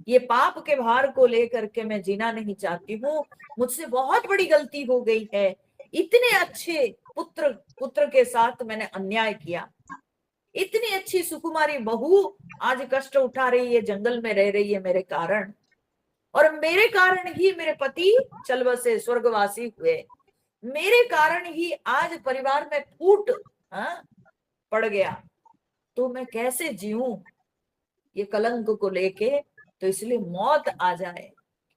ये पाप के भार को लेकर के मैं जीना नहीं चाहती हूँ, मुझसे बहुत बड़ी गलती हो गई है, इतने अच्छे पुत्र पुत्र के साथ मैंने अन्याय किया, इतनी अच्छी सुकुमारी बहू आज कष्ट उठा रही है, जंगल में रह रही है मेरे कारण, और मेरे कारण ही मेरे पति चल बसे, स्वर्गवासी हुए, मेरे कारण ही आज परिवार में फूट पड़ गया, तो मैं कैसे जीऊं ये कलंक को लेके, तो इसलिए मौत आ जाए।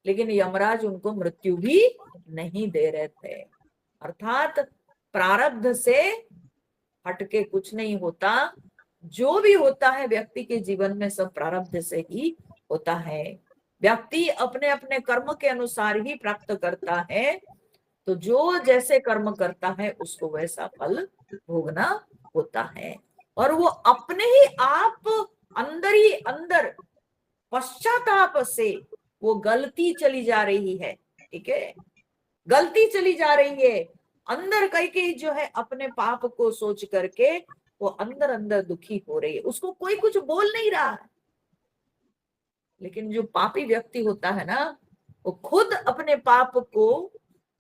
लेकिन यमराज उनको मृत्यु भी नहीं दे रहे थे। अर्थात प्रारब्ध से हटके कुछ नहीं होता, जो भी होता है व्यक्ति के जीवन में सब प्रारब्ध से ही होता है। व्यक्ति अपने अपने कर्म के अनुसार ही प्राप्त करता है, तो जो जैसे कर्म करता है उसको वैसा फल भोगना होता है। और वो अपने ही आप अंदर ही अंदर पश्चाताप से वो गलती चली जा रही है, ठीक है, गलती चली जा रही है अंदर, कई जो है अपने पाप को सोच करके वो अंदर अंदर दुखी हो रही है, उसको कोई कुछ बोल नहीं रहा है। लेकिन जो पापी व्यक्ति होता है ना, वो खुद अपने पाप को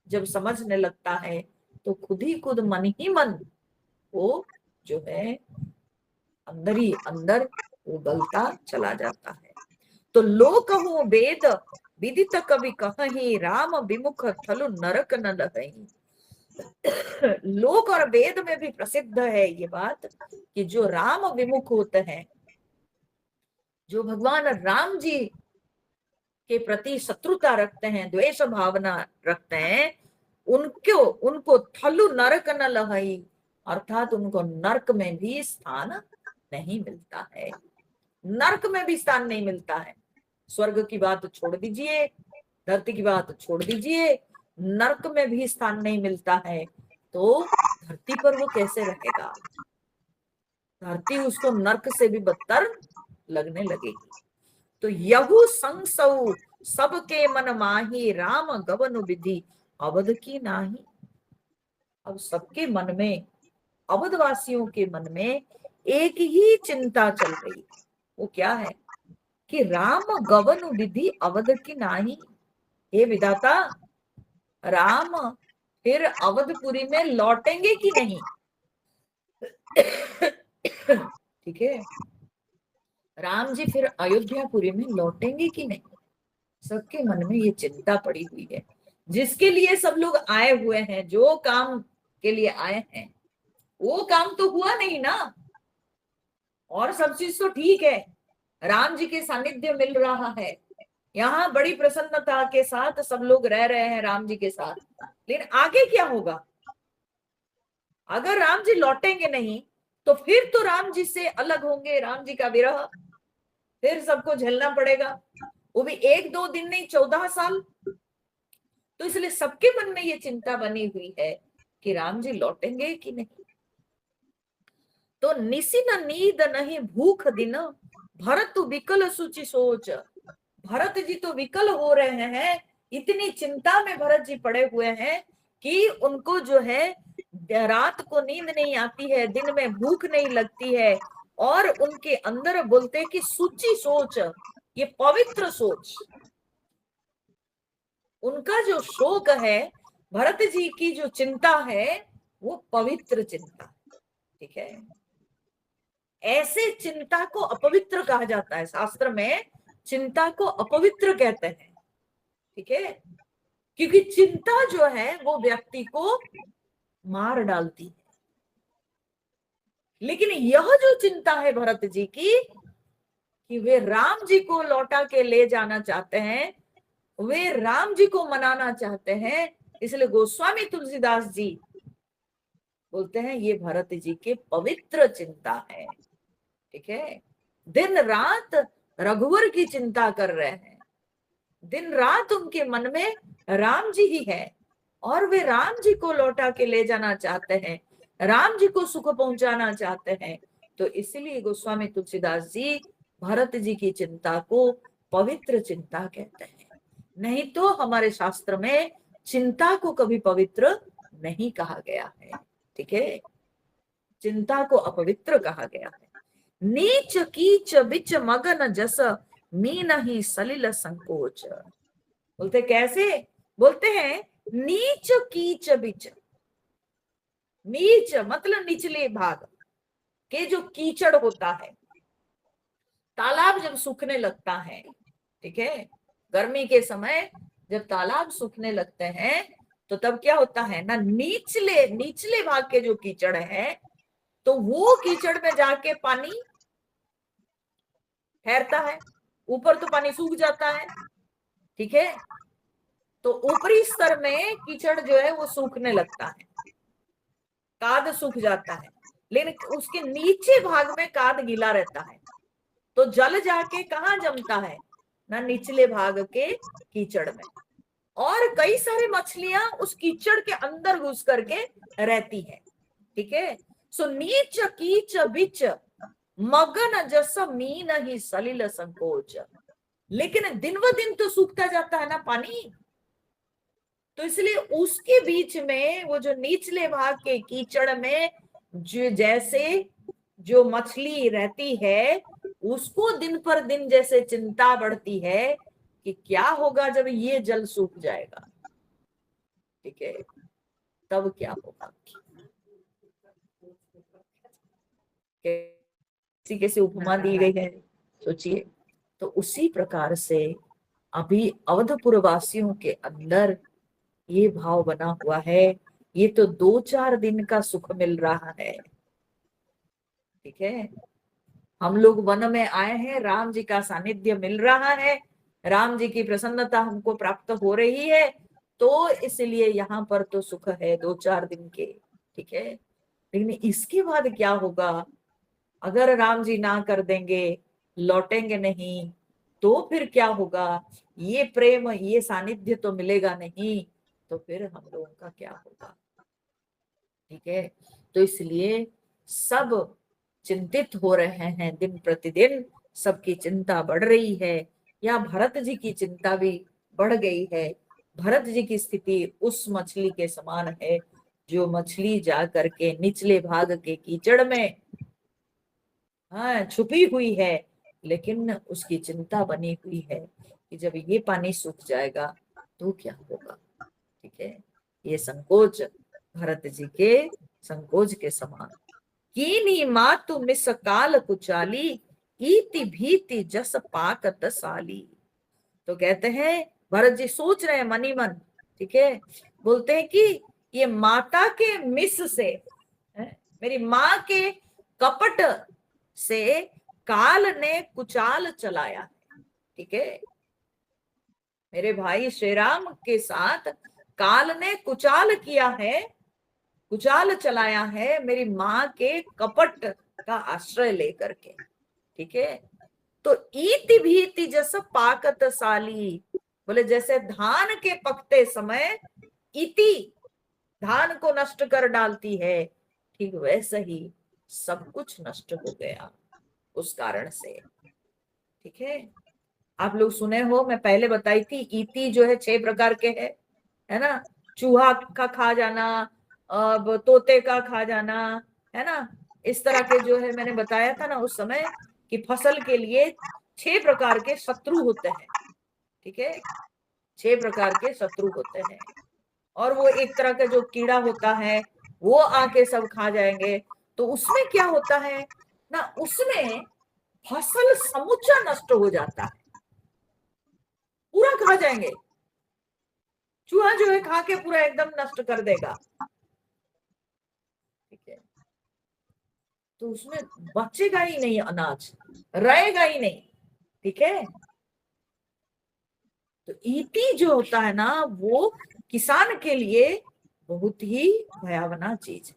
जब समझने लगता है तो खुद ही खुद मन ही मन वो जो है अंदर ही अंदर वो गलता चला जाता है। तो लोक हो वेद विदित कवि कहि, राम विमुख थलु नरक न लहई। लोक और वेद में भी प्रसिद्ध है ये बात कि जो राम विमुख होते हैं, जो भगवान राम जी के प्रति शत्रुता रखते हैं, द्वेष भावना रखते हैं, उनको उनको थलु नरक न लहई, अर्थात उनको नरक में भी स्थान नहीं मिलता है, नरक में भी स्थान नहीं मिलता है। स्वर्ग की बात छोड़ दीजिए, धरती की बात छोड़ दीजिए, नरक में भी स्थान नहीं मिलता है, तो धरती पर वो कैसे रहेगा? धरती उसको नरक से भी बदतर लगने लगेगी। तो यहु संसौ सबके मन माही, राम गवनु विधि अवध की नाही। अब सबके मन में, अवधवासियों के मन में एक ही चिंता चल रही, वो क्या है कि राम गवनु विधि अवध की नाही। हे विधाता, राम फिर अवधपुरी में लौटेंगे कि नहीं? ठीक है, राम जी फिर अयोध्यापुरी में लौटेंगे कि नहीं? सबके मन में ये चिंता पड़ी हुई है। जिसके लिए सब लोग आए हुए हैं, जो काम के लिए आए हैं, वो काम तो हुआ नहीं ना। और सब चीज तो ठीक है, राम जी के सानिध्य मिल रहा है, यहाँ बड़ी प्रसन्नता के साथ सब लोग रह रहे हैं राम जी के साथ, लेकिन आगे क्या होगा? अगर राम जी लौटेंगे नहीं तो फिर तो राम जी से अलग होंगे, राम जी का विरह फिर सबको झेलना पड़ेगा, वो भी 1-2 दिन नहीं, 14 साल। तो इसलिए सबके मन में ये चिंता बनी हुई है कि राम जी लौटेंगे कि नहीं। तो निसी न नींद नहीं भूख दिन, भरत विकल सुचि सोच। भरत जी तो विकल हो रहे हैं, इतनी चिंता में भरत जी पड़े हुए हैं कि उनको जो है रात को नींद नहीं आती है, दिन में भूख नहीं लगती है, और उनके अंदर बोलते हैं कि सुचि सोच, ये पवित्र सोच, उनका जो शोक है, भरत जी की जो चिंता है वो पवित्र चिंता, ठीक है। ऐसे चिंता को अपवित्र कहा जाता है, शास्त्र में चिंता को अपवित्र कहते हैं, ठीक है, क्योंकि चिंता जो है वो व्यक्ति को मार डालती है। लेकिन यह जो चिंता है भरत जी की, कि वे राम जी को लौटा के ले जाना चाहते हैं, वे राम जी को मनाना चाहते हैं, इसलिए गोस्वामी तुलसीदास जी बोलते हैं ये भरत जी के पवित्र चिंता है, ठीक है। दिन रात रघुवर की चिंता कर रहे हैं, दिन रात उनके मन में राम जी ही है, और वे राम जी को लौटा के ले जाना चाहते हैं, राम जी को सुख पहुंचाना चाहते हैं। तो इसलिए गोस्वामी तुलसीदास जी भरत जी की चिंता को पवित्र चिंता कहते हैं। नहीं तो हमारे शास्त्र में चिंता को कभी पवित्र नहीं कहा गया है, ठीक है, चिंता को अपवित्र कहा गया है। नीच कीच बिच मगन जस मीन ही सलिल संकोच। बोलते कैसे? बोलते हैं नीच कीच बिच, नीच मतलब निचले भाग के जो कीचड़ होता है, तालाब जब सूखने लगता है, ठीक है, गर्मी के समय जब तालाब सूखने लगते हैं तो तब क्या होता है ना, निचले निचले भाग के जो कीचड़ है, तो वो कीचड़ में जाके पानी ठहरता है, ऊपर तो पानी सूख जाता है, ठीक है। तो ऊपरी स्तर में कीचड़ जो है वो सूखने लगता है, काद सूख जाता है, लेकिन उसके नीचे भाग में काद गीला रहता है। तो जल जाके कहाँ जमता है ना, निचले भाग के कीचड़ में, और कई सारे मछलियां उस कीचड़ के अंदर घुस करके रहती है, ठीक है। सो नीच कीच बिच मगन जस मीन ही सलिल संकोच। लेकिन दिन व दिन तो सूखता जाता है ना पानी, तो इसलिए उसके बीच में वो जो निचले भाग के कीचड़ में जो जैसे जो मछली रहती है, उसको दिन पर दिन जैसे चिंता बढ़ती है कि क्या होगा जब ये जल सूख जाएगा, ठीक है, तब क्या होगा, कैसी कैसी उपमा दी गई है, सोचिए। तो उसी प्रकार से अभी अवधपुर वासियों के अंदर ये भाव बना हुआ है, ये तो 2-4 दिन का सुख मिल रहा है, ठीक है। हम लोग वन में आए हैं, राम जी का सानिध्य मिल रहा है, राम जी की प्रसन्नता हमको प्राप्त हो रही है, तो इसलिए यहाँ पर तो सुख है 2-4 दिन के, ठीक है। लेकिन इसके बाद क्या होगा, अगर राम जी ना कर देंगे, लौटेंगे नहीं, तो फिर क्या होगा, ये प्रेम ये सानिध्य तो मिलेगा नहीं, तो फिर हम लोगों का क्या होगा, ठीक है। तो इसलिए सब चिंतित हो रहे हैं, दिन प्रतिदिन सबकी चिंता बढ़ रही है, या भरत जी की चिंता भी बढ़ गई है। भरत जी की स्थिति उस मछली के समान है जो मछली जा करके निचले भाग के कीचड़ में हाँ छुपी हुई है, लेकिन उसकी चिंता बनी हुई है कि जब ये पानी सूख जाएगा तो क्या होगा, ठीक है। ये संकोच भरत जी के संकोच के समान। कीनी मातु मिस काल कुचाली, इति भीति जस पाकत साली। तो कहते हैं भरत जी सोच रहे हैं मनी मन, ठीक है, बोलते हैं कि ये माता के मिस से, मेरी माँ के कपट से काल ने कुचाल चलाया, ठीक है। मेरे भाई श्री राम के साथ काल ने कुचाल किया है, कुचाल चलाया है मेरी माँ के कपट का आश्रय लेकर के। ठीक है, तो इति भीति जस पाकत साली, बोले जैसे धान के पकते समय इति धान को नष्ट कर डालती है, ठीक वैसे ही सब कुछ नष्ट हो गया उस कारण से। ठीक है, आप लोग सुने हो, मैं पहले बताई थी इति जो है 6 प्रकार के है ना। चूहा का खा जाना, अब तोते का खा जाना, है ना। इस तरह के जो है मैंने बताया था ना उस समय कि फसल के लिए 6 प्रकार के शत्रु होते हैं। ठीक है, 6 प्रकार के शत्रु होते हैं, और वो एक तरह का जो कीड़ा होता है वो आके सब खा जाएंगे। तो उसमें क्या होता है ना, उसमें फसल समूचा नष्ट हो जाता है, पूरा खा जाएंगे। चूहा जो है खा के पूरा एकदम नष्ट कर देगा। ठीक है, तो उसमें बचेगा ही नहीं, अनाज रहेगा ही नहीं। ठीक है, तो ईटी जो होता है ना वो किसान के लिए बहुत ही भयावना चीज है।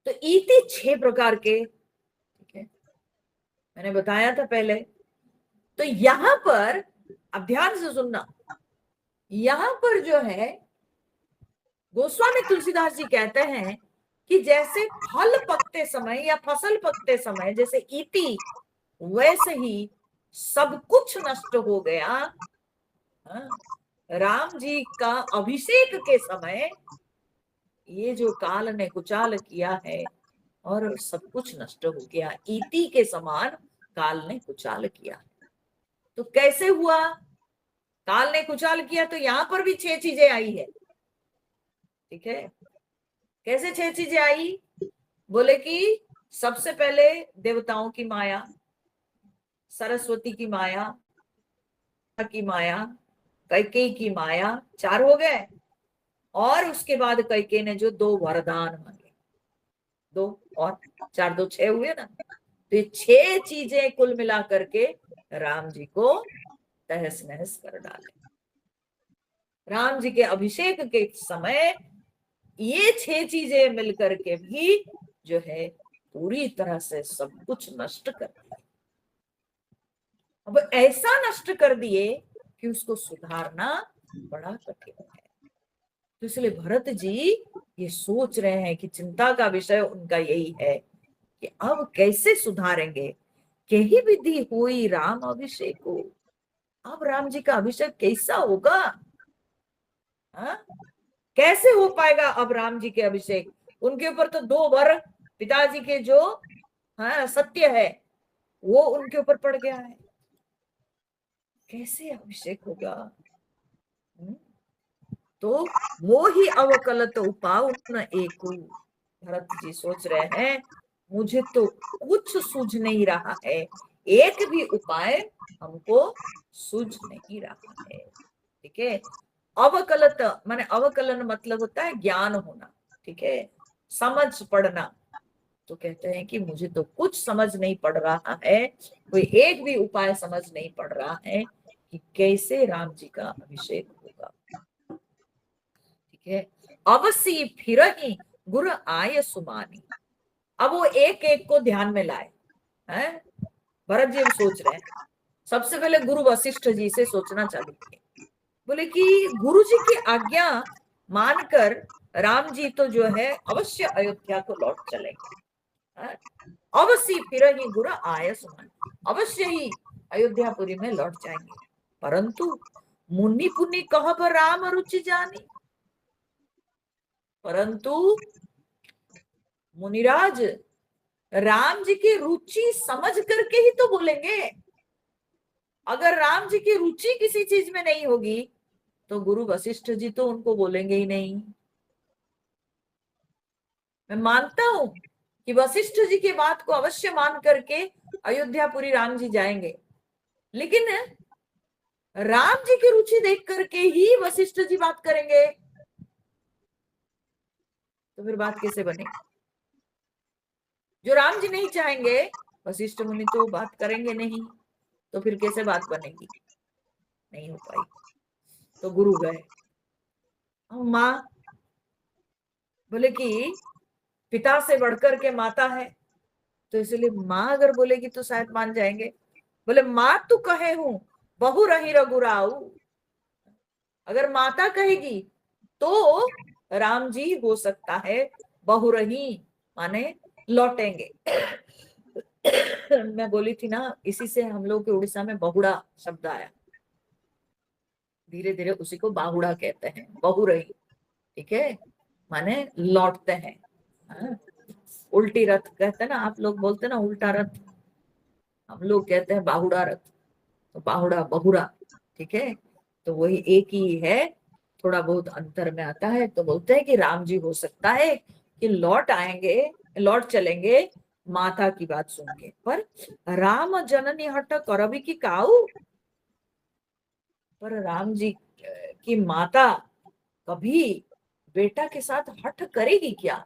तो ईटी 6 प्रकार के, ठीक है, मैंने बताया था पहले। तो यहां पर अब ध्यान से सुनना, यहां पर जो है गोस्वामी तुलसीदास जी कहते हैं कि जैसे फल पकते समय या फसल पकते समय जैसे ईटी, वैसे ही सब कुछ नष्ट हो गया। हाँ? राम जी का अभिषेक के समय ये जो काल ने कुचाल किया है और सब कुछ नष्ट हो गया, ईटी के समान काल ने कुचाल किया। तो कैसे हुआ, काल ने कुचाल किया तो यहां पर भी 6 चीजें आई है। ठीक है, कैसे 6 चीजें आई, बोले कि सबसे पहले देवताओं की माया, सरस्वती की माया, की माया, कैकेयी की माया, 4 हो गए। और उसके बाद कैकेयी ने जो 2 वरदान मांगे, 2 और 4, 2 6 हुए ना। तो ये 6 चीजें कुल मिला करके राम जी को तहस नहस कर डाले। राम जी के अभिषेक के समय ये 6 चीजें मिलकर के भी जो है पूरी तरह से सब कुछ नष्ट कर दिया। अब ऐसा नष्ट कर दिए कि उसको सुधारना बड़ा कठिन है। तो इसलिए भरत जी ये सोच रहे हैं कि चिंता का विषय उनका यही है कि अब कैसे सुधारेंगे। यही विधि हुई राम अभिषेक हो, अब राम जी का अभिषेक कैसा होगा, हा? कैसे हो पाएगा अब राम जी के अभिषेक। उनके ऊपर तो 2 वर पिताजी के जो सत्य है वो उनके ऊपर पड़ गया है, कैसे अभिषेक होगा। तो वो ही अवकलत उपाय न एक। भरत जी सोच रहे हैं मुझे तो कुछ सूझ नहीं रहा है, एक भी उपाय हमको सूझ नहीं रहा है। ठीक है, अवकलत माने अवकलन मतलब होता है ज्ञान होना। ठीक है, समझ पड़ना। तो कहते हैं कि मुझे तो कुछ समझ नहीं पड़ रहा है, कोई एक भी उपाय समझ नहीं पड़ रहा है कि कैसे राम जी का अभिषेक होगा। ठीक है, अवसी फिर ही गुर आय सुमानी। अब वो एक एक को ध्यान में लाए हैं। भरत जी सोच रहे हैं, सबसे पहले गुरु वशिष्ठ जी से सोचना चालू किए। बोले कि गुरु जी की आज्ञा मानकर राम जी तो जो है अवश्य अयोध्या को लौट चलेंगे। अवश्य फिर ही गुरु आय सुमानी, अवश्य ही अयोध्यापुरी में लौट जाएंगे। परंतु मुनि पुनि कह राम रुचि जानी, परंतु मुनिराज राम जी की रुचि समझ करके ही तो बोलेंगे। अगर राम जी की रुचि किसी चीज में नहीं होगी तो गुरु वशिष्ठ जी तो उनको बोलेंगे ही नहीं। मैं मानता हूं कि वशिष्ठ जी की बात को अवश्य मान करके अयोध्यापुरी राम जी जाएंगे, लेकिन राम जी की रुचि देख करके ही वशिष्ठ जी बात करेंगे तो फिर बात कैसे बनेगी। जो राम जी नहीं चाहेंगे वशिष्ठ मुनि तो बात करेंगे नहीं, तो फिर कैसे बात बनेगी। नहीं हो पाई। तो गुरु गए। माँ बोले कि पिता से बढ़कर के माता है, तो इसलिए माँ अगर बोलेगी तो शायद मान जाएंगे। बोले माँ तू कहे हूं बहु रही रघुराऊ, अगर माता कहेगी तो राम जी हो सकता है बहु रही, माने लौटेंगे। मैं बोली थी ना, इसी से हम लोग के उड़ीसा में बहुड़ा शब्द आया। धीरे धीरे उसी को बाहुड़ा कहते हैं, बहु रही। ठीक है, माने लौटते हैं। हाँ? उल्टी रथ कहते हैं ना, आप लोग बोलते हैं ना उल्टा रथ, हम लोग कहते हैं बाहुड़ा रथ। तो बाहुड़ा बहुरा, ठीक है, तो वही एक ही है, थोड़ा बहुत अंतर में आता है। तो बोलते हैं कि राम जी हो सकता है कि लौट आएंगे, लौट चलेंगे माता की बात सुन के। पर राम जननी हट करबी की काऊ, पर राम जी की माता कभी बेटा के साथ हठ करेगी क्या?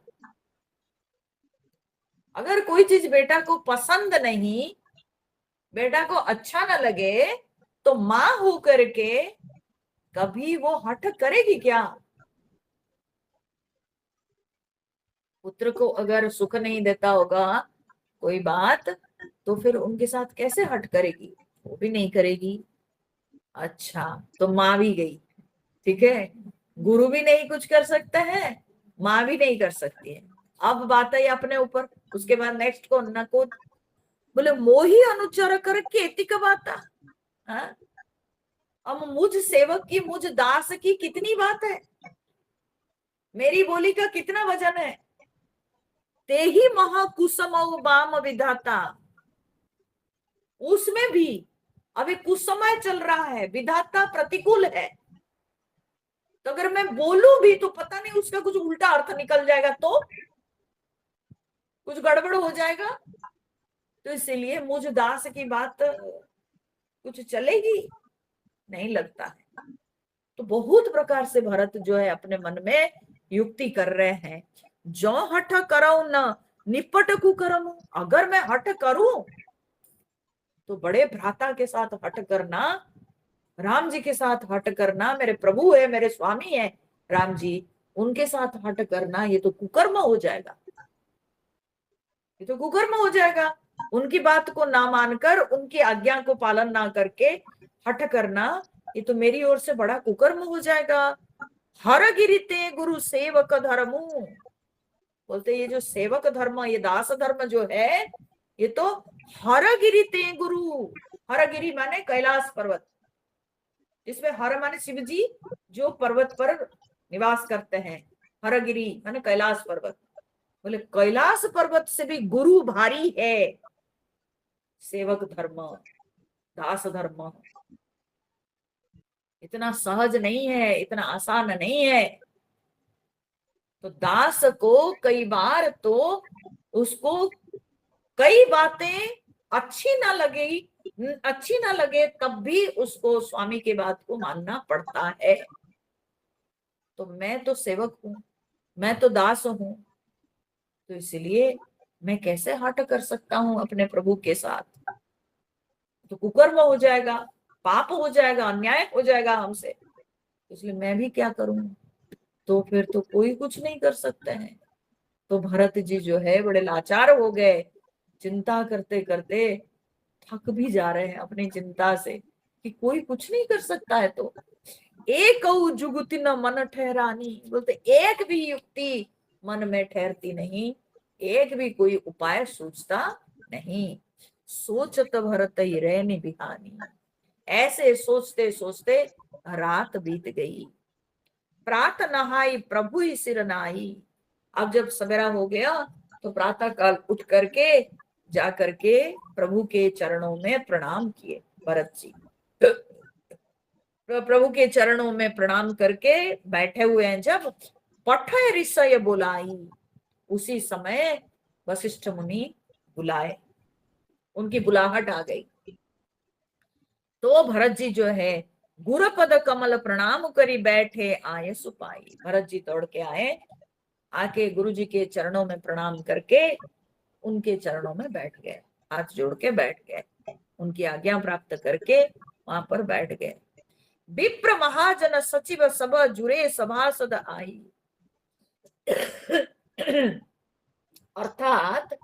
अगर कोई चीज बेटा को पसंद नहीं, बेटा को अच्छा ना लगे, तो माँ हो करके कभी वो हठ करेगी क्या? पुत्र को अगर सुख नहीं देता होगा कोई बात, तो फिर उनके साथ कैसे हठ करेगी? वो भी नहीं करेगी। अच्छा, तो माँ भी गई। ठीक है, गुरु भी नहीं कुछ कर सकता है, माँ भी नहीं कर सकती है। अब बात है अपने ऊपर। उसके बाद नेक्स्ट को नकोद बोले मोही अनुचर कर खेती का बात। हाँ? अब मुझ सेवक की, मुझ दास की कितनी बात है, मेरी बोली का कितना वजन है। ते ही महाकुसम बाम विधाता, उसमें भी अभी कुछ समय चल रहा है, विधाता प्रतिकूल है। तो अगर मैं बोलूं भी तो पता नहीं उसका कुछ उल्टा अर्थ निकल जाएगा, तो कुछ गड़बड़ हो जाएगा। तो इसीलिए मुझ दास की बात कुछ चलेगी नहीं लगता है। तो बहुत प्रकार से भरत जो है अपने मन में युक्ति कर रहे हैं। जो हठ करो न निपट कुकरम, अगर मैं हठ करूं तो बड़े भ्राता के साथ हठ करना, राम जी के साथ हठ करना, मेरे प्रभु है, मेरे स्वामी है राम जी, उनके साथ हठ करना, ये तो कुकर्म हो जाएगा। ये तो कुकर्म हो जाएगा। उनकी बात को ना मानकर, उनकी आज्ञा को पालन ना करके हठ करना, ये तो मेरी ओर से बड़ा कुकर्म हो जाएगा। हर गिरिते गुरु सेवक धर्मु, बोलते ये जो सेवक धर्म, ये दास धर्म जो है, ये तो हर गिरिते गुरु, हरगिरी माने कैलाश पर्वत, इसमें हर माने शिव जी जो पर्वत पर निवास करते हैं, हरगिरी माने कैलाश पर्वत। बोले कैलाश पर्वत से भी गुरु भारी है सेवक धर्म, दास धर्म। इतना सहज नहीं है, इतना आसान नहीं है। तो दास को कई बार तो उसको कई बातें अच्छी ना लगे, अच्छी ना लगे तब भी उसको स्वामी के बात को मानना पड़ता है। तो मैं तो सेवक हूं, मैं तो दास हूं, तो इसलिए मैं कैसे हठ कर सकता हूं अपने प्रभु के साथ? तो कुकर्म हो जाएगा, पाप हो जाएगा, अन्याय हो जाएगा हमसे। इसलिए मैं भी क्या करूं? तो फिर तो कोई कुछ नहीं कर सकते हैं। तो भरत जी जो है बड़े लाचार हो गए, चिंता करते करते थक भी जा रहे हैं अपनी चिंता से कि कोई कुछ नहीं कर सकता है। तो एक जुगति न मन ठहरानी, बोलते एक भी युक्ति मन में ठहरती नहीं, एक भी कोई उपाय सूझता नहीं। सोचत भरत ही रहनी बिहानी, ऐसे सोचते सोचते रात बीत गई। प्रात नहाई प्रभु ही सिर नाई, अब जब सवेरा हो गया तो प्रातः काल उठ करके जा करके प्रभु के चरणों में प्रणाम किए भरत जी। प्रभु के चरणों में प्रणाम करके बैठे हुए हैं। जब पठ ऋषय बुलाई, उसी समय वशिष्ठ मुनि बुलाए, उनकी बुलाहट आ गई। तो भरत जी जो है गुरुपद कमल प्रणाम करी बैठे आए सुपाई, भरत जी दौड़ के आए, आके गुरु जी के चरणों में प्रणाम करके उनके चरणों में बैठ गए, हाथ जोड़ के बैठ गए, उनकी आज्ञा प्राप्त करके वहां पर बैठ गए। विप्र महाजन सचिव सब जुरे सभासद आई। अर्थात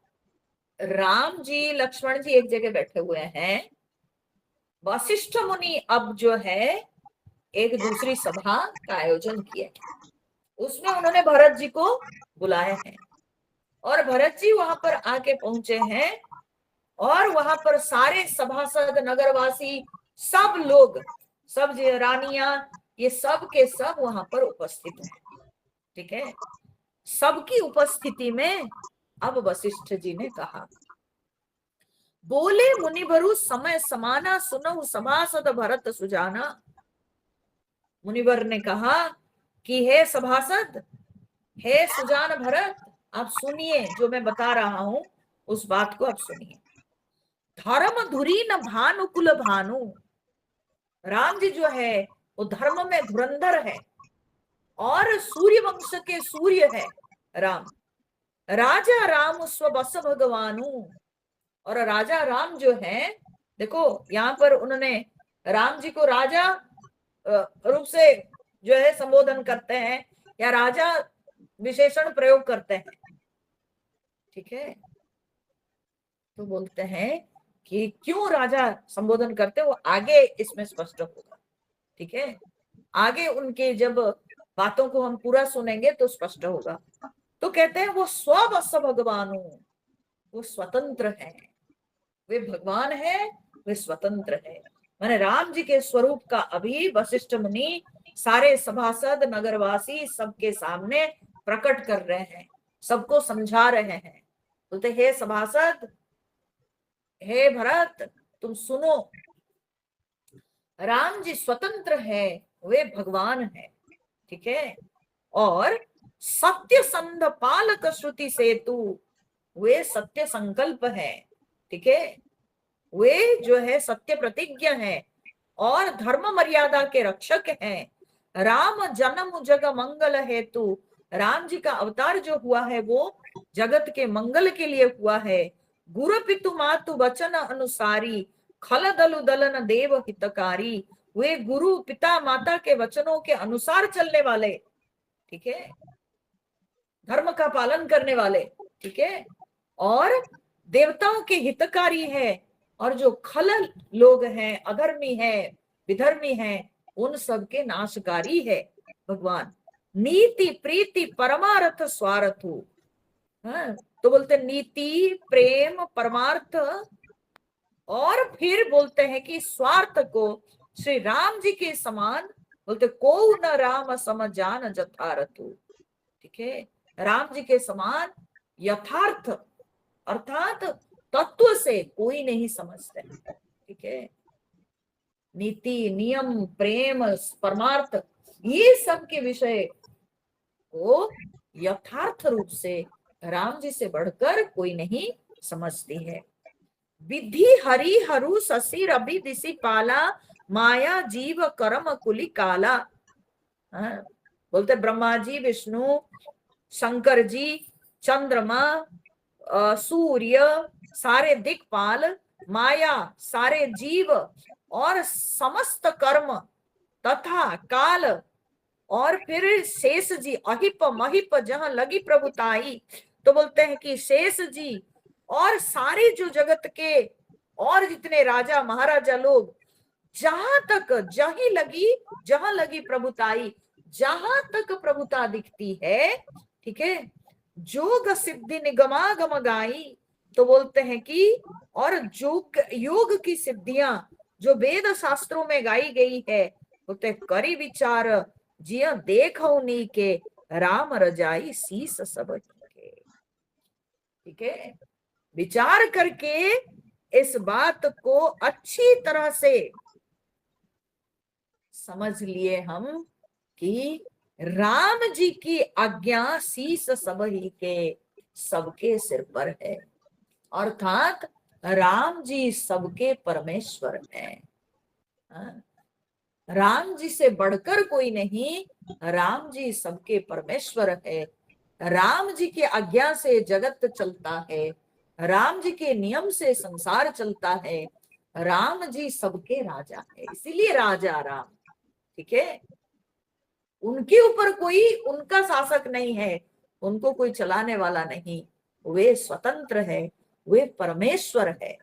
राम जी लक्ष्मण जी एक जगह बैठे हुए हैं, वशिष्ठ मुनि अब जो है एक दूसरी सभा का आयोजन किया, उसमें उन्होंने भरत जी को बुलाया है, और भरत जी वहां पर आके पहुंचे हैं, और वहां पर सारे सभासद नगरवासी सब लोग, सब रानियां, ये सब के सब वहां पर उपस्थित हैं। ठीक है, सबकी उपस्थिति में अब वशिष्ठ जी ने कहा, बोले मुनिवरु समय समाना सुनहु सभासद भरत सुजाना। मुनिवर ने कहा कि हे सभासद, हे सुजान भरत, आप सुनिए, जो मैं बता रहा हूं उस बात को आप सुनिए। धर्म धुरी न भानु कुल भानु, राम जी जो है वो धर्म में धुरंधर है, और सूर्य वंश के सूर्य है राम। राजा राम स्व बस भगवानु, और राजा राम जो है, देखो यहाँ पर उन्होंने राम जी को राजा रूप से जो है संबोधन करते हैं, या राजा विशेषण प्रयोग करते हैं। ठीक है, तो बोलते हैं कि क्यों राजा संबोधन करते हैं, वो आगे इसमें स्पष्ट होगा। ठीक है, आगे उनके जब बातों को हम पूरा सुनेंगे तो स्पष्ट होगा। तो कहते हैं वो स्ववश भगवानु, वो स्वतंत्र है, वे भगवान है, वे स्वतंत्र है। माने राम जी के स्वरूप का अभी वशिष्ठ मुनि सारे सभासद नगरवासी सबके सामने प्रकट कर रहे हैं, सबको समझा रहे हैं। बोलते हे सभासद, हे भरत, तुम सुनो, राम जी स्वतंत्र है, वे भगवान है। ठीक है, और सत्य संध पालक श्रुति सेतु, वे सत्य संकल्प है। ठीक है, वे जो है सत्य प्रतिज्ञा है, और धर्म मर्यादा के रक्षक हैं। राम जन्म जग मंगल हेतु, राम जी का अवतार जो हुआ है वो जगत के मंगल के लिए हुआ है। गुरु पितु मातु वचन अनुसारी, खल दलु दलन देव हितकारी, वे गुरु पिता माता के वचनों के अनुसार चलने वाले। ठीक है, धर्म का पालन करने वाले। ठीक है, और देवताओं के हितकारी है, और जो खल लोग हैं, अधर्मी है, विधर्मी है, उन सब के नाशकारी है भगवान। नीति प्रीति परमार्थ स्वार्थु, हाँ, तो बोलते नीति प्रेम परमार्थ, और फिर बोलते हैं कि स्वार्थ को श्री राम जी के समान बोलते को न राम सम जान जथारथु। ठीक है, राम जी के समान यथार्थ अर्थात तत्व से कोई नहीं समझते। ठीक है, नीति नियम प्रेम परमार्थ ये सब के विषय को यथार्थ रूप से राम जी से बढ़कर कोई नहीं समझती है। विधि हरि हरु शशि रवि दिशि पाला, माया जीव कर्म कुली काला। बोलते ब्रह्मा जी, विष्णु, शंकर जी, चंद्रमा, सूर्य, सारे दिक्पाल, माया, सारे जीव, और समस्त कर्म तथा काल, और फिर शेष जी अहिप महिप जहां लगी प्रभुताई। तो बोलते हैं कि शेष जी और सारे जो जगत के और जितने राजा महाराजा लोग, जहां लगी प्रभुताई, जहां तक प्रभुता दिखती है। ठीक है, जोग सिद्धि निगमागम गाई। तो बोलते हैं कि और योग की सिद्धियां जो वेद शास्त्रों में गाई गई है, बोलते करी विचार जिया देखो नी के, राम रजाई शीस सब के। ठीक है, विचार करके इस बात को अच्छी तरह से समझ लिए हम कि राम जी की आज्ञा शीस सब ही के, सबके सिर पर है, अर्थात राम जी सबके परमेश्वर हैं। राम जी से बढ़कर कोई नहीं, राम जी सबके परमेश्वर है। राम जी की आज्ञा से जगत चलता है, राम जी के नियम से संसार चलता है, राम जी सबके राजा है, इसीलिए राजा राम। ठीक है, उनके ऊपर कोई उनका शासक नहीं है, उनको कोई चलाने वाला नहीं, वे स्वतंत्र है, वे परमेश्वर है।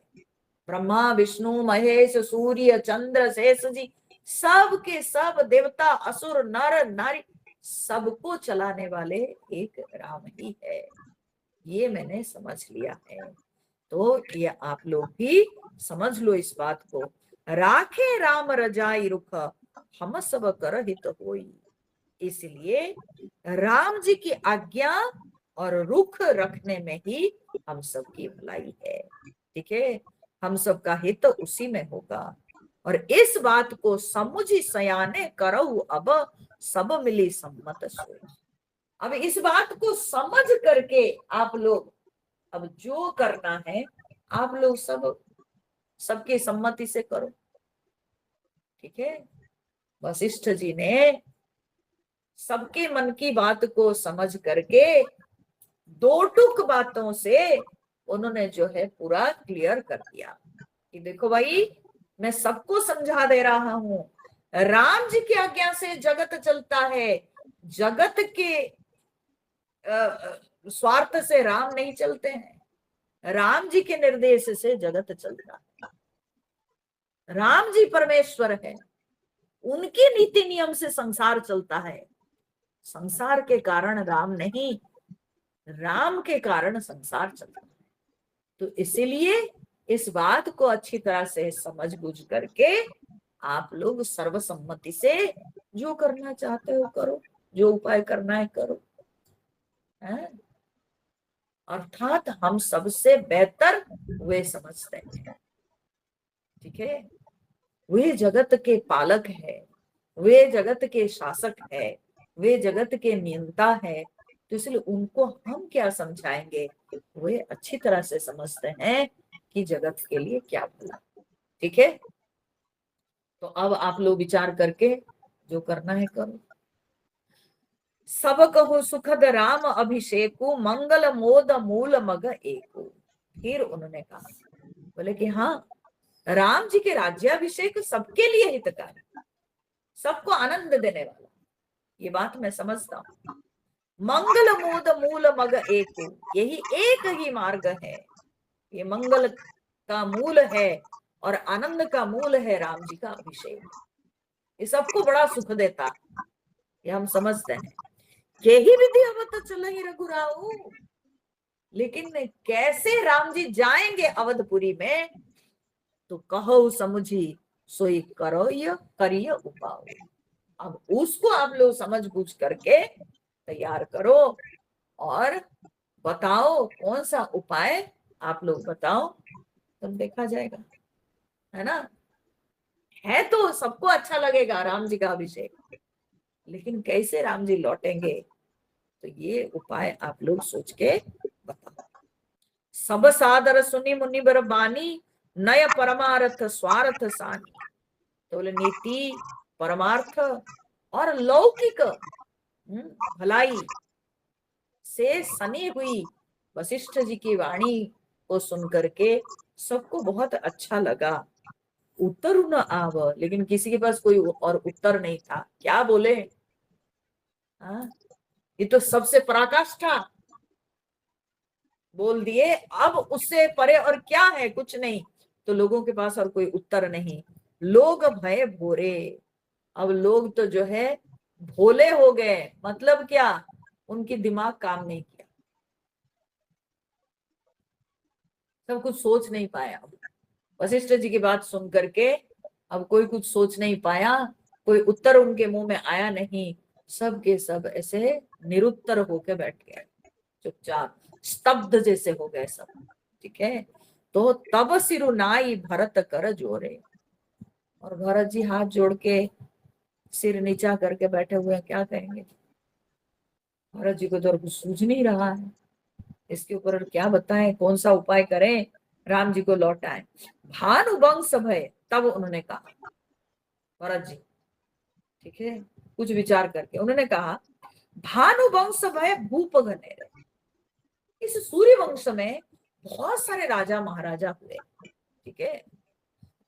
ब्रह्मा विष्णु महेश सूर्य चंद्र शेष जी, सब के सब देवता असुर नर नारी, सबको चलाने वाले एक राम ही है, ये मैंने समझ लिया है। तो ये आप लोग भी समझ लो इस बात को। राखे राम रजाई रुख, हम सब कर हित होई। इसलिए राम जी की आज्ञा और रुख रखने में ही हम सबकी भलाई है, ठीक है, हम सबका हित उसी में होगा। और इस बात को समुझी सयाने करऊ, अब सब मिली सम्मत सोई। अब इस बात को समझ करके आप लोग अब जो करना है आप लोग सब सबकी सम्मति से करो, ठीक है। वशिष्ठ जी ने सबके मन की बात को समझ करके दो टुक बातों से उन्होंने जो है पूरा क्लियर कर दिया कि देखो भाई, मैं सबको समझा दे रहा हूं, राम जी की आज्ञा से जगत चलता है, जगत के स्वार्थ से राम नहीं चलते हैं, राम जी के निर्देश से जगत चलता है। राम जी परमेश्वर है, उनके नीति नियम से संसार चलता है, संसार के कारण राम नहीं, राम के कारण संसार चलता है। तो इसीलिए इस बात को अच्छी तरह से समझ बूझ करके आप लोग सर्वसम्मति से जो करना चाहते हो करो, जो उपाय करना है करो, है? अर्थात हम सबसे बेहतर वे समझते हैं, ठीक है, वे जगत के पालक है, वे जगत के शासक है, वे जगत के नियंता है, तो इसलिए उनको हम क्या समझाएंगे, वे अच्छी तरह से समझते हैं कि जगत के लिए क्या भला, ठीक है। तो अब आप लोग विचार करके जो करना है करो। सब कहो सुखद राम अभिषेकु, मंगल मोद मूल मग एको। फिर उन्होंने कहा, बोले कि हाँ, राम जी के राज्याभिषेक सबके लिए हितकारी, सबको आनंद देने वाला, ये बात मैं समझता हूँ। मंगल मोद मूल मग एको, यही एक ही मार्ग है, ये मंगल का मूल है और आनंद का मूल है राम जी का अभिषेक, ये सबको बड़ा सुख देता है, ये हम समझते हैं। यही विधि अब तो चल ही रघुराऊ, लेकिन कैसे राम जी जाएंगे अवधपुरी में, तो कहो समुझी सोई करो ये करिए उपाय। अब उसको आप लोग समझ बूझ करके तैयार करो और बताओ कौन सा उपाय आप लोग बताओ, तब देखा जाएगा, है ना। है तो सबको अच्छा लगेगा राम जी का अभिषेक, लेकिन कैसे राम जी लौटेंगे, तो ये उपाय आप लोग सोच के बताओ। सब सादर सुनी मुनि बर बानी, नय परमार्थ स्वार्थ सानी। तो बोले नीति परमार्थ और लौकिक भलाई से सनी हुई वशिष्ठ जी की वाणी को सुन करके सबको बहुत अच्छा लगा। उत्तर न आव, लेकिन किसी के पास कोई और उत्तर नहीं था, क्या बोले, हाँ, ये तो सबसे पराकाष्ठा बोल दिए, अब उससे परे और क्या है, कुछ नहीं। तो लोगों के पास और कोई उत्तर नहीं, लोग भय भोरे, अब लोग तो जो है भोले हो गए, मतलब क्या, उनकी दिमाग काम नहीं किया, सब कुछ सोच नहीं पाया। अब वशिष्ठ जी की बात सुन करके अब कोई कुछ सोच नहीं पाया, कोई उत्तर उनके मुंह में आया नहीं, सब के सब ऐसे निरुत्तर होके बैठ गए, चुपचाप स्तब्ध जैसे हो गए सब, ठीक है। तो तब सिरुनाई भरत कर जोरे, और भरत जी हाथ जोड़ के सिर नीचा करके बैठे हुए हैं, क्या कहेंगे, भरत जी को तो कुछ सूझ नहीं रहा है, इसके ऊपर क्या बताएं, कौन सा उपाय करें, राम जी को लौटाएं। भानुवंश भय, तब उन्होंने कहा भरत जी, ठीक है, कुछ विचार करके उन्होंने कहा, भानुवंश भय भूप घनेरे, इस सूर्य वंश में बहुत सारे राजा महाराजा हुए, ठीक है,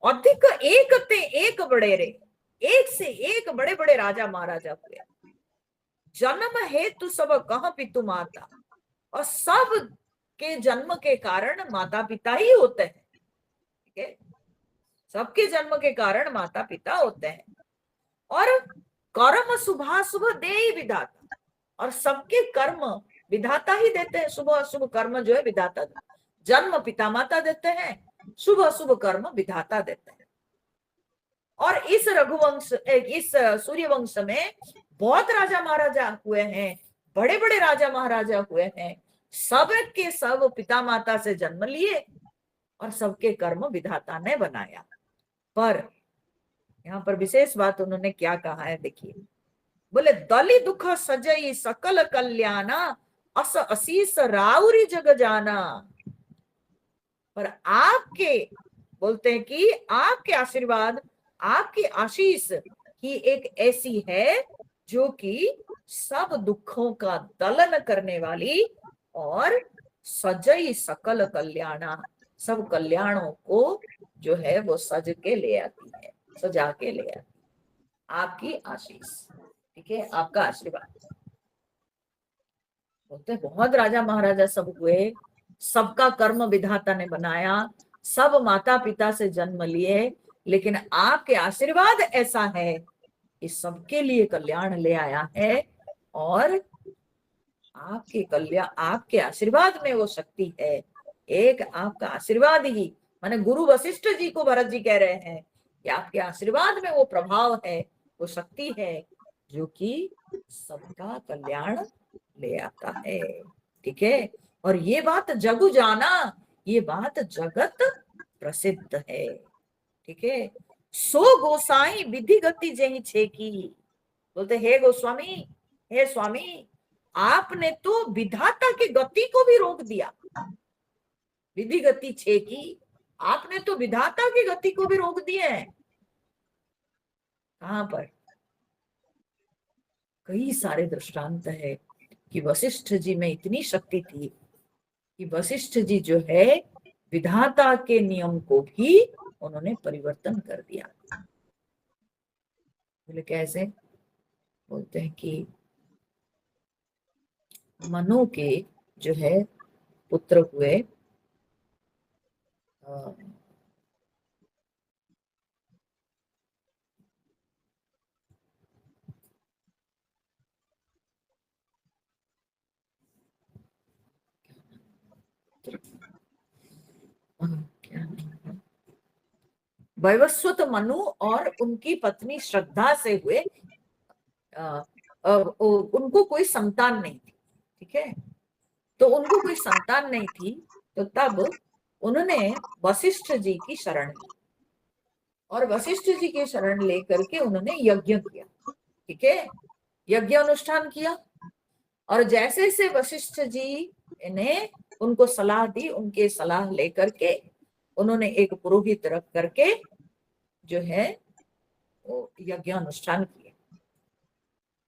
अधिक एक ते एक बड़े रे, एक से एक बड़े बड़े राजा महाराजा हुए। जन्म हेतु सब कह पितु माता, और सब के जन्म के कारण माता पिता ही होते हैं। ठीक है, सबके जन्म के कारण माता पिता होते हैं। और कर्म शुभाशुभ दे विधाता, और सबके कर्म विधाता ही देते हैं। शुभ अशुभ कर्म जो है विधाता, जन्म पिता माता देते हैं, शुभ अशुभ कर्म विधाता देते हैं। और इस रघुवंश, इस सूर्यवंश में बहुत राजा महाराजा हुए हैं, बड़े बड़े राजा महाराजा हुए हैं। सब के सब पिता माता से जन्म लिए और सबके कर्म विधाता ने बनाया। पर यहाँ पर विशेष बात उन्होंने क्या कहा है, देखिए, बोले दली दुख सजई सकल कल्याणा, अस असीस राउरी जग जाना। पर आपके, बोलते हैं कि आपके आशीर्वाद, आपकी आशीष ही एक ऐसी है जो कि सब दुखों का दलन करने वाली, और सजई सकल कल्याणा, सब कल्याणों को जो है वो सज के ले आती है, सजा के ले आती। आपकी आशीष, ठीक है, आपका आशीर्वाद। बोलते बहुत राजा महाराजा सब हुए, सबका कर्म विधाता ने बनाया, सब माता पिता से जन्म लिए, लेकिन आपके आशीर्वाद ऐसा है कि सबके लिए कल्याण ले आया है। और आपके कल्याण, आपके आशीर्वाद में वो शक्ति है। एक आपका आशीर्वाद ही, माने गुरु वशिष्ठ जी को भरत जी कह रहे हैं कि आपके आशीर्वाद में वो प्रभाव है, वो शक्ति है जो कि सबका कल्याण ले आता है। ठीक है, और ये बात जगु जाना, ये बात जगत प्रसिद्ध है। ठीक है, सो गोसाई विधि गति जही छे की। बोलते हे गोस्वामी, हे स्वामी, आपने तो विधाता की गति को भी रोक दिया। विधि गति छे की, आपने तो विधाता की गति को भी रोक दिया है। कहां पर? कई सारे दृष्टांत है कि वशिष्ठ जी में इतनी शक्ति थी कि वशिष्ठ जी जो है विधाता के नियम को भी उन्होंने परिवर्तन कर दिया। बोले कैसे? बोलते हैं कि मनु के जो है पुत्र हुए, क्या वैवस्वत मनु और उनकी पत्नी श्रद्धा से हुए। उनको कोई संतान नहीं थी। ठीक है, तो उनको कोई संतान नहीं थी, तो तब उन्होंने वशिष्ठ जी की शरण ली, और वशिष्ठ जी की शरण लेकर के उन्होंने यज्ञ किया। ठीक है, यज्ञ अनुष्ठान किया, और जैसे से वशिष्ठ जी ने उनको सलाह दी, उनके सलाह लेकर के उन्होंने एक पुरोहित रख करके जो है वो यज्ञ अनुष्ठान किए।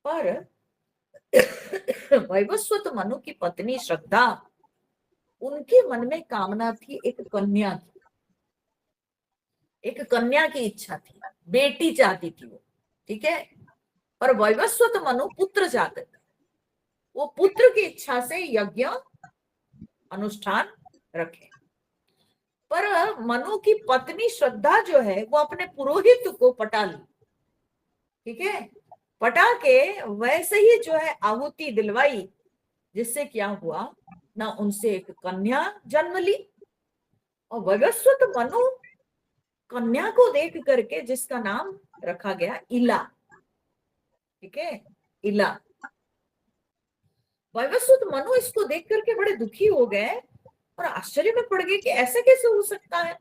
पर वैवस्वत मनु की पत्नी श्रद्धा, उनके मन में कामना थी एक कन्या की, एक कन्या की इच्छा थी, बेटी चाहती थी वो। ठीक है, और वैवस्वत मनु पुत्र चाहते थे, वो पुत्र की इच्छा से यज्ञ अनुष्ठान रखे। पर मनु की पत्नी श्रद्धा जो है वो अपने पुरोहित को पटा ली। ठीक है, पटा के वैसे ही जो है आहुति दिलवाई, जिससे क्या हुआ ना, उनसे एक कन्या जन्म ली। और वैवस्वत मनु कन्या को देख करके जिसका नाम रखा गया इला। ठीक है, इला। वैवस्वत मनु इसको देख करके बड़े दुखी हो गए और आश्चर्य में पड़ गए कि ऐसा कैसे हो सकता है।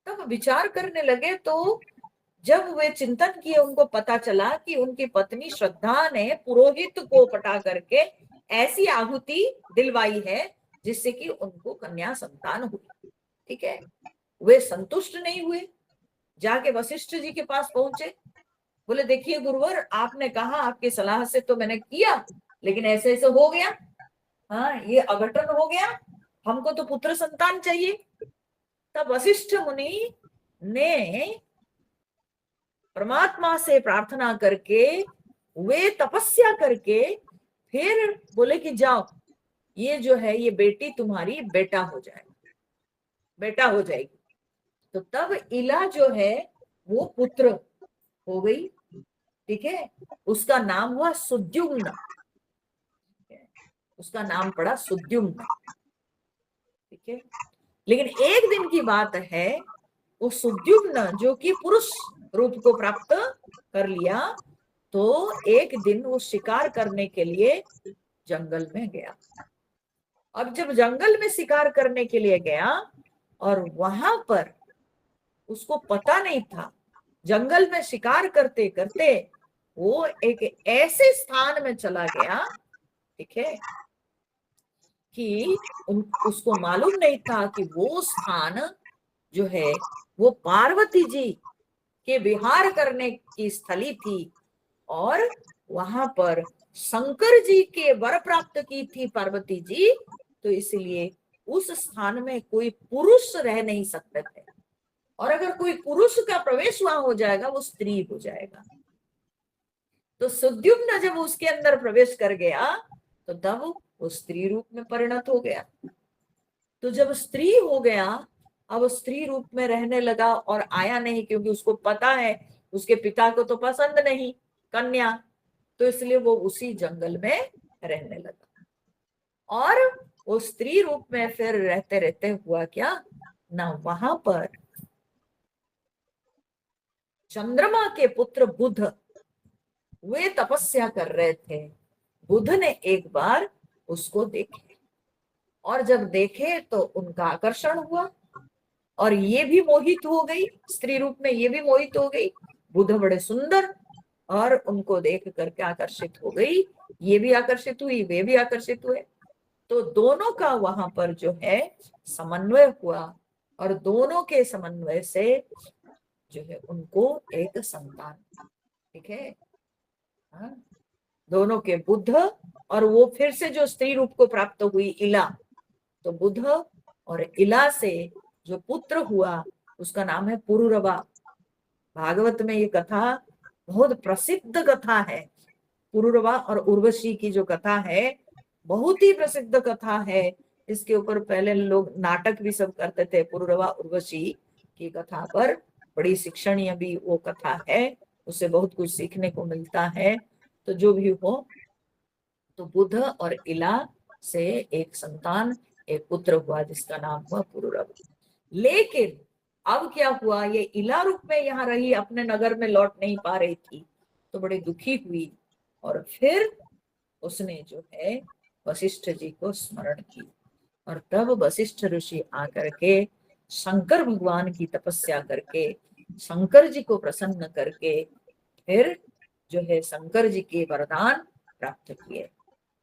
तब विचार करने लगे, तो जब वे चिंतन किए, उनको पता चला कि उनकी पत्नी श्रद्धा ने पुरोहित को पटा करके ऐसी आहुति दिलवाई है जिससे कि उनको कन्या संतान हुई। ठीक है, वे संतुष्ट नहीं हुए, जाके वशिष्ठ जी के पास पहुंचे। बोले देखिए गुरुवर, आपने कहा, आपकी सलाह से तो मैंने किया, लेकिन ऐसे ऐसे हो गया, हाँ ये अघटन हो गया, हमको तो पुत्र संतान चाहिए। तब वशिष्ठ मुनि ने परमात्मा से प्रार्थना करके, वे तपस्या करके फिर बोले कि जाओ, ये जो है ये बेटी तुम्हारी बेटा हो जाएगा, बेटा हो जाएगी। तो तब इला जो है वो पुत्र हो गई। ठीक है, उसका नाम हुआ सुद्युम्न, उसका नाम पड़ा सुद्युम्न। ठीक है, लेकिन एक दिन की बात है, वो सुद्युम्न जो कि पुरुष रूप को प्राप्त कर लिया, तो एक दिन वो शिकार करने के लिए जंगल में गया। अब जब जंगल में शिकार करने के लिए गया और वहां पर उसको पता नहीं था, जंगल में शिकार करते करते वो एक ऐसे स्थान में चला गया, ठीक है, कि उसको मालूम नहीं था कि वो स्थान जो है वो पार्वती जी के विहार करने की स्थली थी, और वहां पर शंकर जी के वर प्राप्त की थी पार्वती जी, तो इसलिए उस स्थान में कोई पुरुष रह नहीं सकते थे, और अगर कोई पुरुष का प्रवेश वहां हो जाएगा वो स्त्री हो जाएगा। तो सुद्युम्न जब उसके अंदर प्रवेश कर गया तो तब वो स्त्री रूप में परिणत हो गया। तो जब स्त्री हो गया, अब स्त्री रूप में रहने लगा और आया नहीं, क्योंकि उसको पता है उसके पिता को तो पसंद नहीं कन्या, तो इसलिए वो उसी जंगल में रहने लगा। और वो स्त्री रूप में फिर रहते रहते हुआ क्या ना, वहां पर चंद्रमा के पुत्र बुध वे तपस्या कर रहे थे। बुध ने एक बार उसको देखे, और जब देखे तो उनका आकर्षण हुआ, और ये भी मोहित हो गई, स्त्री रूप में ये भी मोहित हो गई। बुध बड़े सुंदर, और उनको देख करके आकर्षित हो गई, ये भी आकर्षित हुई, वे भी आकर्षित हुए। तो दोनों का वहां पर जो है समन्वय हुआ, और दोनों के समन्वय से जो है उनको एक संतान, ठीक है, हाँ? दोनों के बुध, और वो फिर से जो स्त्री रूप को प्राप्त हुई इला, तो बुध और इला से जो पुत्र हुआ उसका नाम है पुरुरवा। भागवत में ये कथा बहुत प्रसिद्ध कथा है। पुरुरवा और उर्वशी की जो कथा है बहुत ही प्रसिद्ध कथा है। इसके ऊपर पहले लोग नाटक भी सब करते थे, पुरुरवा उर्वशी की कथा पर। बड़ी शिक्षणीय भी वो कथा है, उससे बहुत कुछ सीखने को मिलता है। तो जो भी हो, तो बुध और इला से एक संतान, एक पुत्र हुआ जिसका नाम हुआ पुरुरवा। लेकिन अब क्या हुआ, ये इला रूप में यहाँ रही, अपने नगर में लौट नहीं पा रही थी, तो बड़ी दुखी हुई, और फिर उसने जो है वशिष्ठ जी को स्मरण की, और तब वशिष्ठ ऋषि आकर के शंकर भगवान की तपस्या करके शंकर जी को प्रसन्न करके फिर जो है शंकर जी के वरदान प्राप्त किए।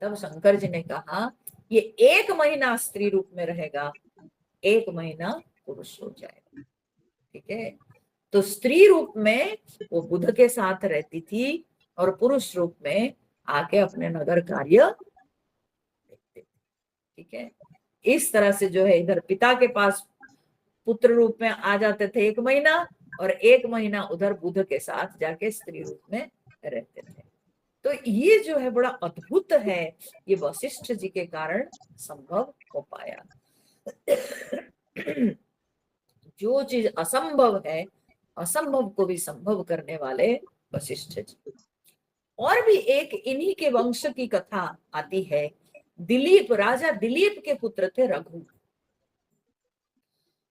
तब शंकर जी ने कहा ये 1 महीना स्त्री रूप में रहेगा, 1 महीना पुरुष हो जाएगा। ठीक है, तो स्त्री रूप में वो बुध के साथ रहती थी, और पुरुष रूप में आके अपने नगर कार्य देखते। ठीक है, इस तरह से जो है इधर पिता के पास पुत्र रूप में आ जाते थे 1 महीना, और 1 महीना उधर बुध के साथ जाके स्त्री रूप में रहते थे। तो ये जो है बड़ा अद्भुत है, ये वशिष्ठ जी के कारण संभव हो पाया। जो चीज असंभव है, असंभव को भी संभव करने वाले वशिष्ठ जी। और भी एक इन्हीं के वंश की कथा आती है। दिलीप, राजा दिलीप के पुत्र थे रघु।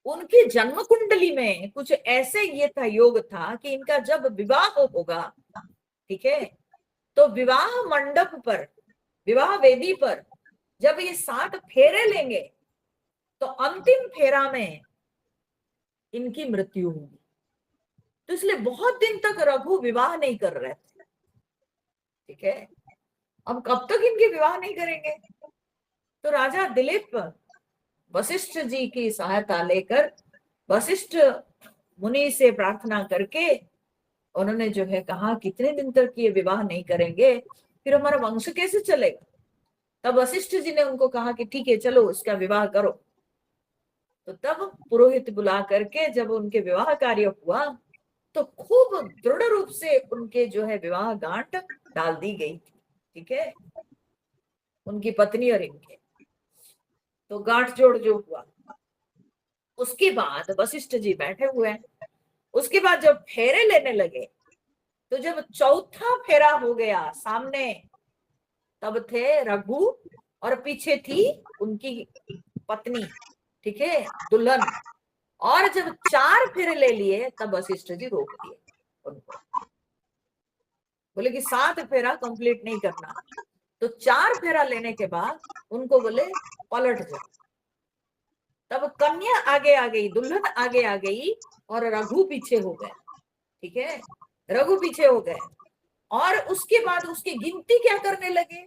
उनकी जन्म कुंडली में कुछ ऐसे ये था, योग था कि इनका जब विवाह होगा, ठीक है, तो विवाह मंडप पर, विवाह वेदी पर जब ये 7 फेरे लेंगे, तो अंतिम फेरा में इनकी मृत्यु होगी। तो इसलिए बहुत दिन तक रघु विवाह नहीं कर रहे थे। ठीक है, अब कब तक इनके विवाह नहीं करेंगे? तो राजा दिलीप वशिष्ठ जी की सहायता लेकर, वशिष्ठ मुनि से प्रार्थना करके उन्होंने जो है कहा कितने दिन तक ये विवाह नहीं करेंगे, फिर हमारा वंश कैसे चलेगा? तब वशिष्ठ जी ने उनको कहा कि ठीक है, चलो इसका विवाह करो। तो तब पुरोहित बुला करके जब उनके विवाह कार्य हुआ, तो खूब दृढ़ रूप से उनके जो है विवाह गांठ डाल दी गई थी। ठीक है, उनकी पत्नी और इनके तो गांठ जोड़ जो हुआ। उसके बाद वशिष्ठ जी बैठे हुए हैं। उसके बाद जब फेरे लेने लगे, तो जब चौथा फेरा हो गया, सामने तब थे रघु और पीछे थी उनकी पत्नी, ठीक है, दुल्हन। और जब 4 फेरे ले लिए तब वशिष्ठ जी रोक दिए उनको, बोले कि 7 फेरा कंप्लीट नहीं करना। तो 4 फेरा लेने के बाद उनको बोले पलट जाओ। तब कन्या आगे आ गई, दुल्हन आगे आ गई और रघु पीछे हो गए। ठीक है, रघु पीछे हो गए। और उसके बाद उसकी गिनती क्या करने लगे,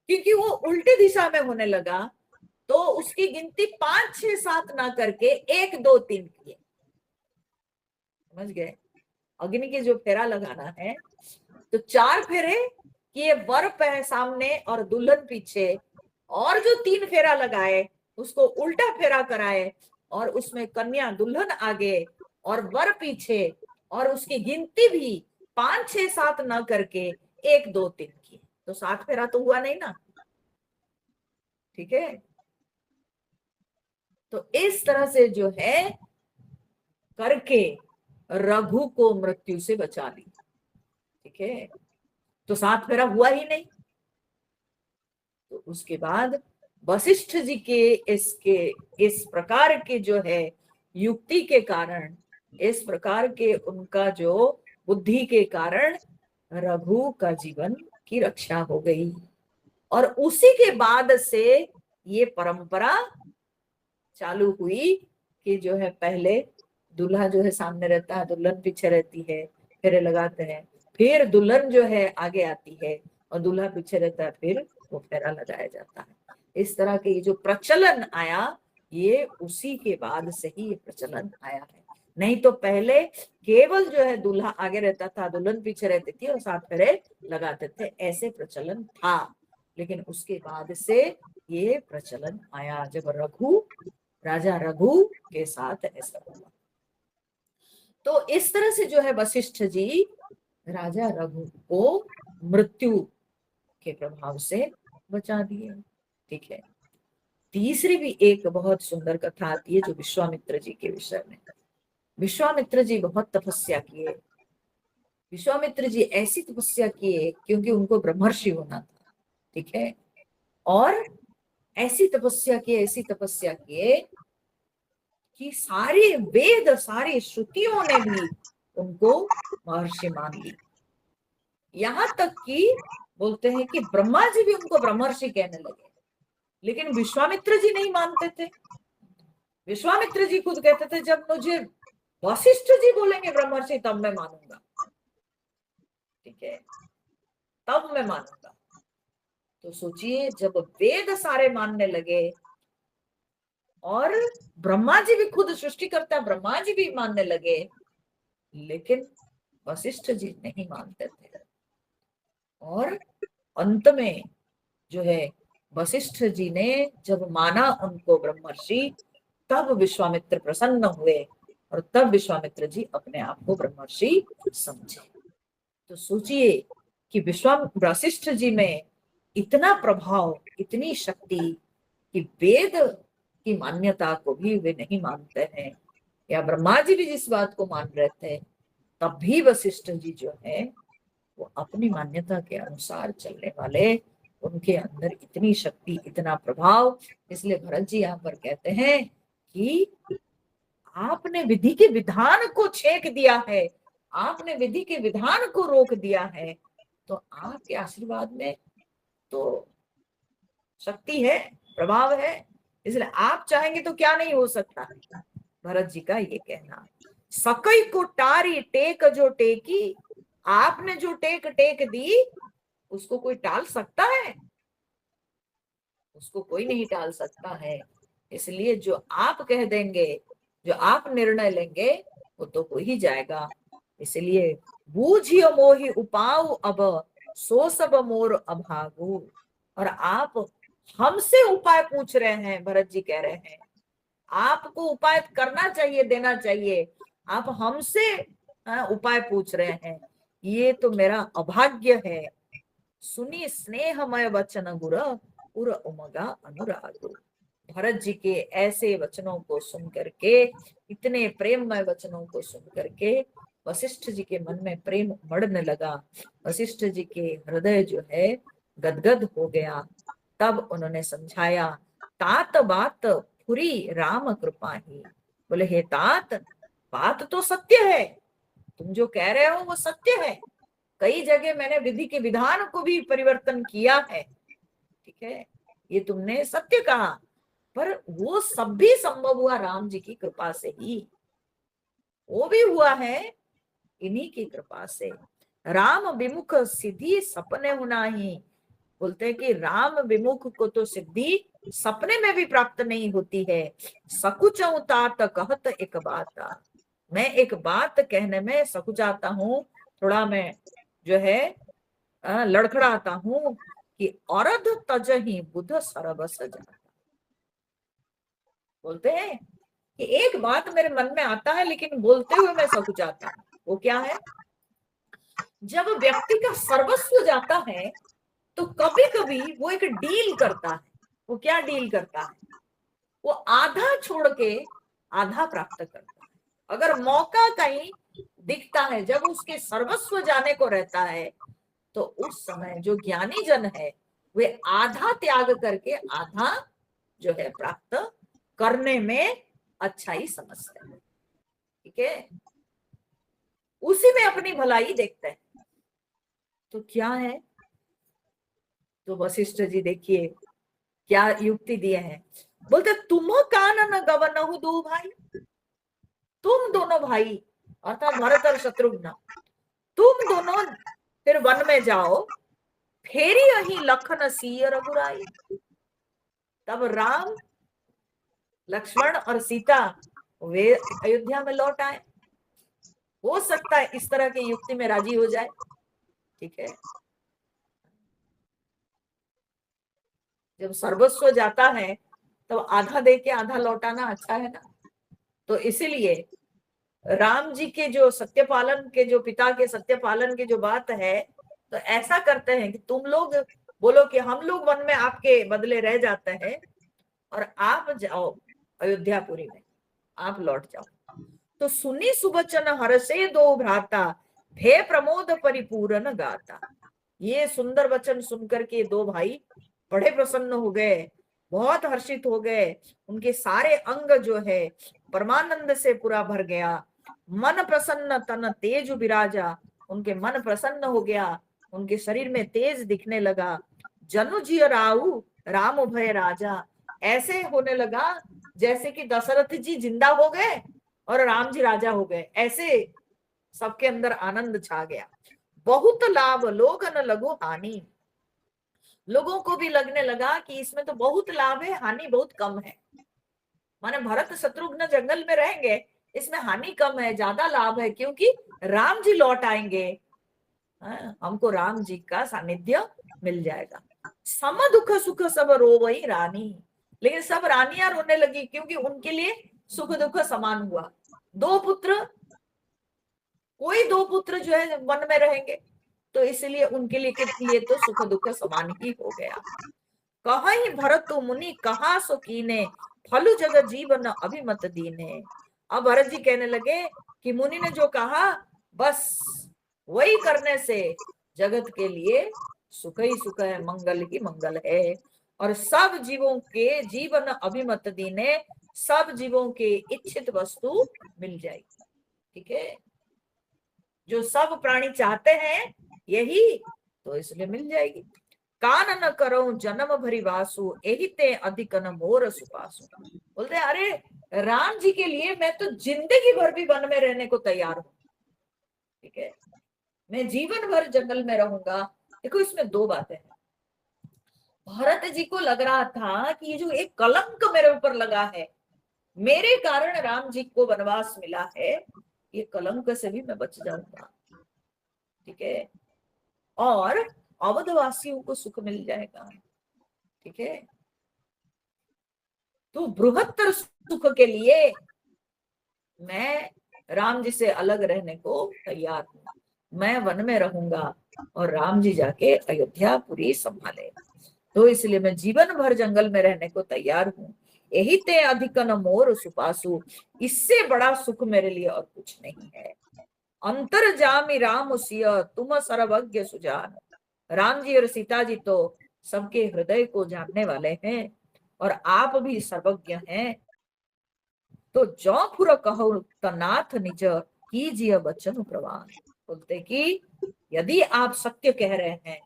क्योंकि वो उल्टी दिशा में होने लगा, तो उसकी गिनती 5 6 7 ना करके 1 2 3 किए। समझ गए? अग्नि के जो फेरा लगाना है, तो 4 फेरे किए, वर पे सामने और दुल्हन पीछे, और जो 3 फेरा लगाए उसको उल्टा फेरा कराए, और उसमें कन्या दुल्हन आगे और वर पीछे, और उसकी गिनती भी 5 6 7 ना करके 1 2 3 की। तो 7 फेरा तो हुआ नहीं ना। ठीक है, तो इस तरह से जो है करके रघु को मृत्यु से बचा ली। ठीक है, तो 7 फेरा हुआ ही नहीं। तो उसके बाद वशिष्ठ जी के इस प्रकार के जो है युक्ति के कारण, इस प्रकार के उनका जो बुद्धि के कारण रघु का जीवन की रक्षा हो गई। और उसी के बाद से ये परंपरा चालू हुई कि जो है पहले दूल्हा जो है सामने रहता है, दुल्हन पीछे रहती है, फेरे लगाते हैं, फिर दुल्हन जो है आगे आती है और दूल्हा पीछे रहता है, फिर वो फेरा लगाया जाता है। इस तरह के ये जो प्रचलन आया, ये उसी के बाद से ही ये प्रचलन आया है। नहीं तो पहले केवल जो है दूल्हा आगे रहता था, दुल्हन पीछे रहती थी और 7 फेरे लगाते थे, ऐसे प्रचलन था। लेकिन उसके बाद से ये प्रचलन आया जब राजा रघु के साथ ऐसा हुआ। तो इस तरह से जो है वशिष्ठ जी राजा रघु को मृत्यु के प्रभाव से बचा दिए। ठीक है, तीसरी भी एक बहुत सुंदर कथा आती है जो विश्वामित्र जी के विषय में। विश्वामित्र जी बहुत तपस्या किए। विश्वामित्र जी ऐसी तपस्या किए क्योंकि उनको ब्रह्मर्षि होना था। ठीक है, और ऐसी तपस्या किए, ऐसी तपस्या किए कि सारे वेद, सारी श्रुतियों ने भी उनको महर्षि मान ली। यहां तक कि बोलते हैं कि ब्रह्मा जी भी उनको ब्रह्मर्षि कहने लगे, लेकिन विश्वामित्र जी नहीं मानते थे। विश्वामित्र जी खुद कहते थे जब मुझे वशिष्ठ जी बोलेंगे ब्रह्मर्षि तब मैं मानूंगा। ठीक है, तब मैं मानूंगा। तो सोचिए, जब वेद सारे मानने लगे और ब्रह्मा जी भी खुद सृष्टि करता, ब्रह्मा जी भी मानने लगे, लेकिन वशिष्ठ जी नहीं मानते थे। और अंत में जो है वशिष्ठ जी ने जब माना उनको ब्रह्मर्षि, तब विश्वामित्र प्रसन्न हुए और तब विश्वामित्र जी अपने आप को ब्रह्मर्षि समझे। तो सोचिए कि वशिष्ठ जी में इतना प्रभाव, इतनी शक्ति कि वेद की मान्यता को भी वे नहीं मानते हैं, या ब्रह्मा जी भी जिस बात को मान रहे थे, तब भी वशिष्ठ जी जो है वो अपनी मान्यता के अनुसार चलने वाले, उनके अंदर इतनी शक्ति, इतना प्रभाव। इसलिए भरत जी यहाँ पर कहते हैं कि आपने विधि के विधान को छेक दिया है, आपने विधि के विधान को रोक दिया है, तो आपके आशीर्वाद में तो शक्ति है, प्रभाव है, इसलिए आप चाहेंगे तो क्या नहीं हो सकता। भरत जी का ये कहना, सकई को टारी टेक जो टेकी, आपने जो टेक टेक दी उसको कोई टाल सकता है? उसको कोई नहीं टाल सकता है। इसलिए जो आप कह देंगे, जो आप निर्णय लेंगे, वो तो हो ही जाएगा। इसलिए बूझियो मोहि उपाऊ अब, सो सब मोर अभागु। और आप हमसे उपाय पूछ रहे हैं, भरत जी कह रहे हैं आपको उपाय करना चाहिए, देना चाहिए। आप हमसे उपाय पूछ रहे हैं, ये तो मेरा अभाग्य है। सुनी स्नेहमय वचन गुर उर उमगा अनुरागो। भरत जी के ऐसे वचनों को सुन करके, इतने प्रेममय वचनों को सुन करके वशिष्ठ जी के मन में प्रेम उमड़ने लगा। वशिष्ठ जी के हृदय जो है गदगद हो गया। तब उन्होंने समझाया, तात बात पूरी राम कृपा ही। बोले, हे तात, बात तो सत्य है, तुम जो कह रहे हो वो सत्य है। कई जगह मैंने विधि के विधान को भी परिवर्तन किया है, ठीक है, ये तुमने सत्य कहा, पर वो सब भी संभव हुआ राम जी की कृपा से ही। वो भी हुआ है इन्हीं की कृपा से। राम विमुख सिद्धि सपने होना ही। बोलते हैं कि राम विमुख को तो सिद्धि सपने में भी प्राप्त नहीं होती है। सकुचऊं तात कहत एक बात। मैं एक बात कहने में सकुचाता हूँ, थोड़ा मैं जो है लड़खड़ाता हूँ कि औरध तजहि बुध सरबस जाता। बोलते हैं कि एक बात मेरे मन में आता है लेकिन बोलते हुए मैं सकुचाता हूँ। वो क्या है? जब व्यक्ति का सर्वस्व जाता है तो कभी कभी वो एक डील करता है। वो क्या डील करता है? वो आधा छोड़ के आधा प्राप्त करता है। अगर मौका कहीं दिखता है, जब उसके सर्वस्व जाने को रहता है, तो उस समय जो ज्ञानी जन है वे आधा त्याग करके आधा जो है प्राप्त करने में अच्छाई समझते हैं। ठीक है, उसी में अपनी भलाई देखते हैं। तो क्या है? तो वशिष्ठ जी देखिए क्या युक्ति दिए हैं। बोलते, तुम कान न गवनहु दो भाई। तुम दोनों भाई अर्थात भरत और शत्रुघ्न, तुम दोनों फिर वन में जाओ, फेरी अही लखन सिय रघुराई। तब राम, लक्ष्मण और सीता वे अयोध्या में लौट आए। हो सकता है इस तरह की युक्ति में राजी हो जाए। ठीक है, जब सर्वस्व जाता है तो आधा दे के आधा लौटाना अच्छा है ना। तो इसीलिए राम जी के जो सत्यपालन के, जो पिता के सत्यपालन की जो बात है, तो ऐसा करते हैं कि तुम लोग बोलो कि हम लोग वन में आपके बदले रह जाते हैं और आप जाओ अयोध्यापुरी में, आप लौट जाओ। तो सुनी सुबचन हर्षे दो भ्राता, भे प्रमोद परिपूर्ण गाता। ये सुंदर वचन सुनकर के दो भाई बड़े प्रसन्न हो गए, बहुत हर्षित हो गए। उनके सारे अंग जो है परमानंद से पूरा भर गया। मन प्रसन्न तन तेज विराजा, उनके मन प्रसन्न हो गया, उनके शरीर में तेज दिखने लगा। जनु जी राहु राम भय राजा, ऐसे होने लगा जैसे कि दशरथ जी जिंदा हो गए और राम जी राजा हो गए। ऐसे सबके अंदर आनंद छा गया। बहुत लाभ लोग न लगो हानि, लोगों को भी लगने लगा कि इसमें तो बहुत लाभ है, हानि बहुत कम है। माने भरत शत्रुघ्न जंगल में रहेंगे, इसमें हानि कम है, ज्यादा लाभ है, क्योंकि राम जी लौट आएंगे। हमको राम जी का सानिध्य मिल जाएगा। सम दुख सुख सब रोवई रानी, लेकिन सब रानियां रोने लगी क्योंकि उनके लिए सुख दुख समान हुआ। दो पुत्र, कोई दो पुत्र जो है वन में रहेंगे, तो इसलिए उनके लिए तो सुख दुख समान ही हो गया। कहीं भरत मुनि कहा सो कीने, फलु जग जीवन अभिमत दीने। अब भरत जी कहने लगे कि मुनि ने जो कहा बस वही करने से जगत के लिए सुख ही सुख है, मंगल ही मंगल है, और सब जीवों के जीवन अभिमत दीने, सब जीवों के इच्छित वस्तु मिल जाएगी। ठीक है, जो सब प्राणी चाहते हैं यही, तो इसलिए मिल जाएगी। कान न करो जन्म भरी वासु, एहि ते अधिक न मोर सुपासु। बोलते अरे राम जी के लिए मैं तो जिंदगी भर भी वन में रहने को तैयार हूं। ठीक है, मैं जीवन भर जंगल में रहूंगा। देखो इसमें दो बातें हैं। भरत जी को लग रहा था कि ये जो एक कलंक मेरे ऊपर लगा है, मेरे कारण राम जी को वनवास मिला है, ये कलंक से भी मैं बच जाऊंगा। ठीक है, और अवधवासियों को सुख मिल जाएगा। ठीक है, तो बृहत्तर सुख के लिए मैं राम जी से अलग रहने को तैयार हूँ, मैं वन में रहूंगा और राम जी जाके अयोध्यापुरी संभाले, तो इसलिए मैं जीवन भर जंगल में रहने को तैयार हूँ। यही ते अधिक न मोर सुपासु, इससे बड़ा सुख मेरे लिए और कुछ नहीं है। अंतर जामि राम सिय तुम सर्वज्ञ सुजान, राम जी और सीता जी तो सबके हृदय को जानने वाले हैं और आप भी सर्वज्ञ हैं। तो जौ फुर कहो तनाथ निज, कीजिए वचन प्रवान। बोलते कि यदि आप सत्य कह रहे हैं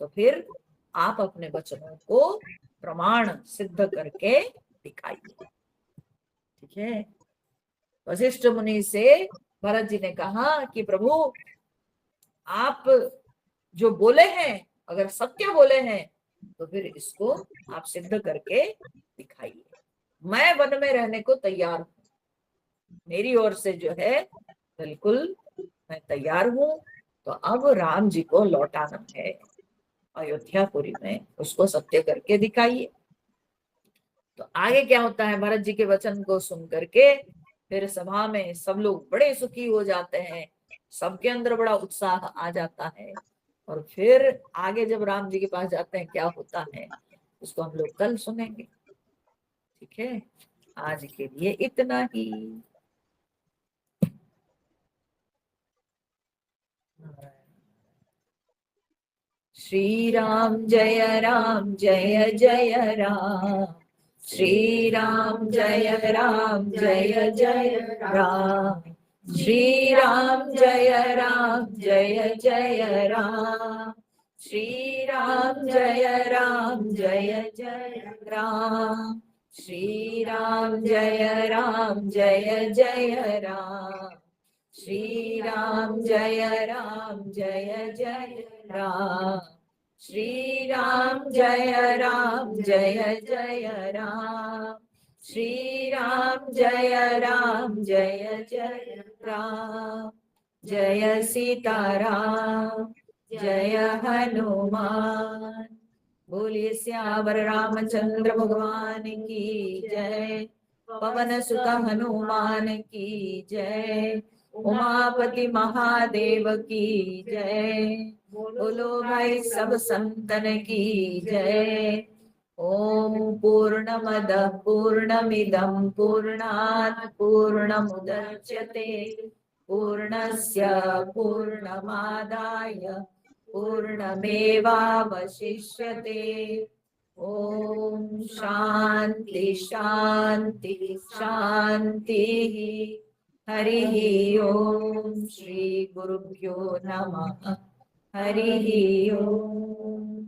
तो फिर आप अपने वचनों को प्रमाण सिद्ध करके दिखाइए। ठीक है। वशिष्ठ मुनि से भरत जी ने कहा कि प्रभु, आप जो बोले हैं अगर सत्य बोले हैं तो फिर इसको आप सिद्ध करके दिखाइए। मैं वन में रहने को तैयार हूँ, मेरी ओर से जो है बिल्कुल मैं तैयार हूँ। तो अब राम जी को लौटाना है अयोध्यापुरी में, उसको सत्य करके दिखाइए। तो आगे क्या होता है, भरत जी के वचन को सुन करके फिर सभा में सब लोग बड़े सुखी हो जाते हैं, सबके अंदर बड़ा उत्साह आ जाता है। और फिर आगे जब राम जी के पास जाते हैं क्या होता है उसको हम लोग कल सुनेंगे। ठीक है, आज के लिए इतना ही। श्री राम जय राम जय जय राम, श्री राम जय राम जय जय राम, श्री राम जय राम जय जय राम, श्री राम जय राम जय जय राम, श्री राम जय राम जय जय राम, श्री राम जय राम जय जय राम, श्री राम जय राम जय जय राम, श्री राम जय राम जय जय राम, जय सीताराम जय हनुमान। बोलिए सियावर रामचंद्र भगवान की जय, पवन सुत हनुमान की जय, उमापति महादेव की जय, बोलो भाई सब संतन की जय। ओम पूर्णमद पूर्णमिदं पूर्णात् पूर्णमुदच्यते, पूर्णस्य पूर्णमादाय पूर्णमेवावशिष्यते। ओम शांति शांति शांति। हरि ओम। श्री गुरुभ्यो नमः। हरि ओम।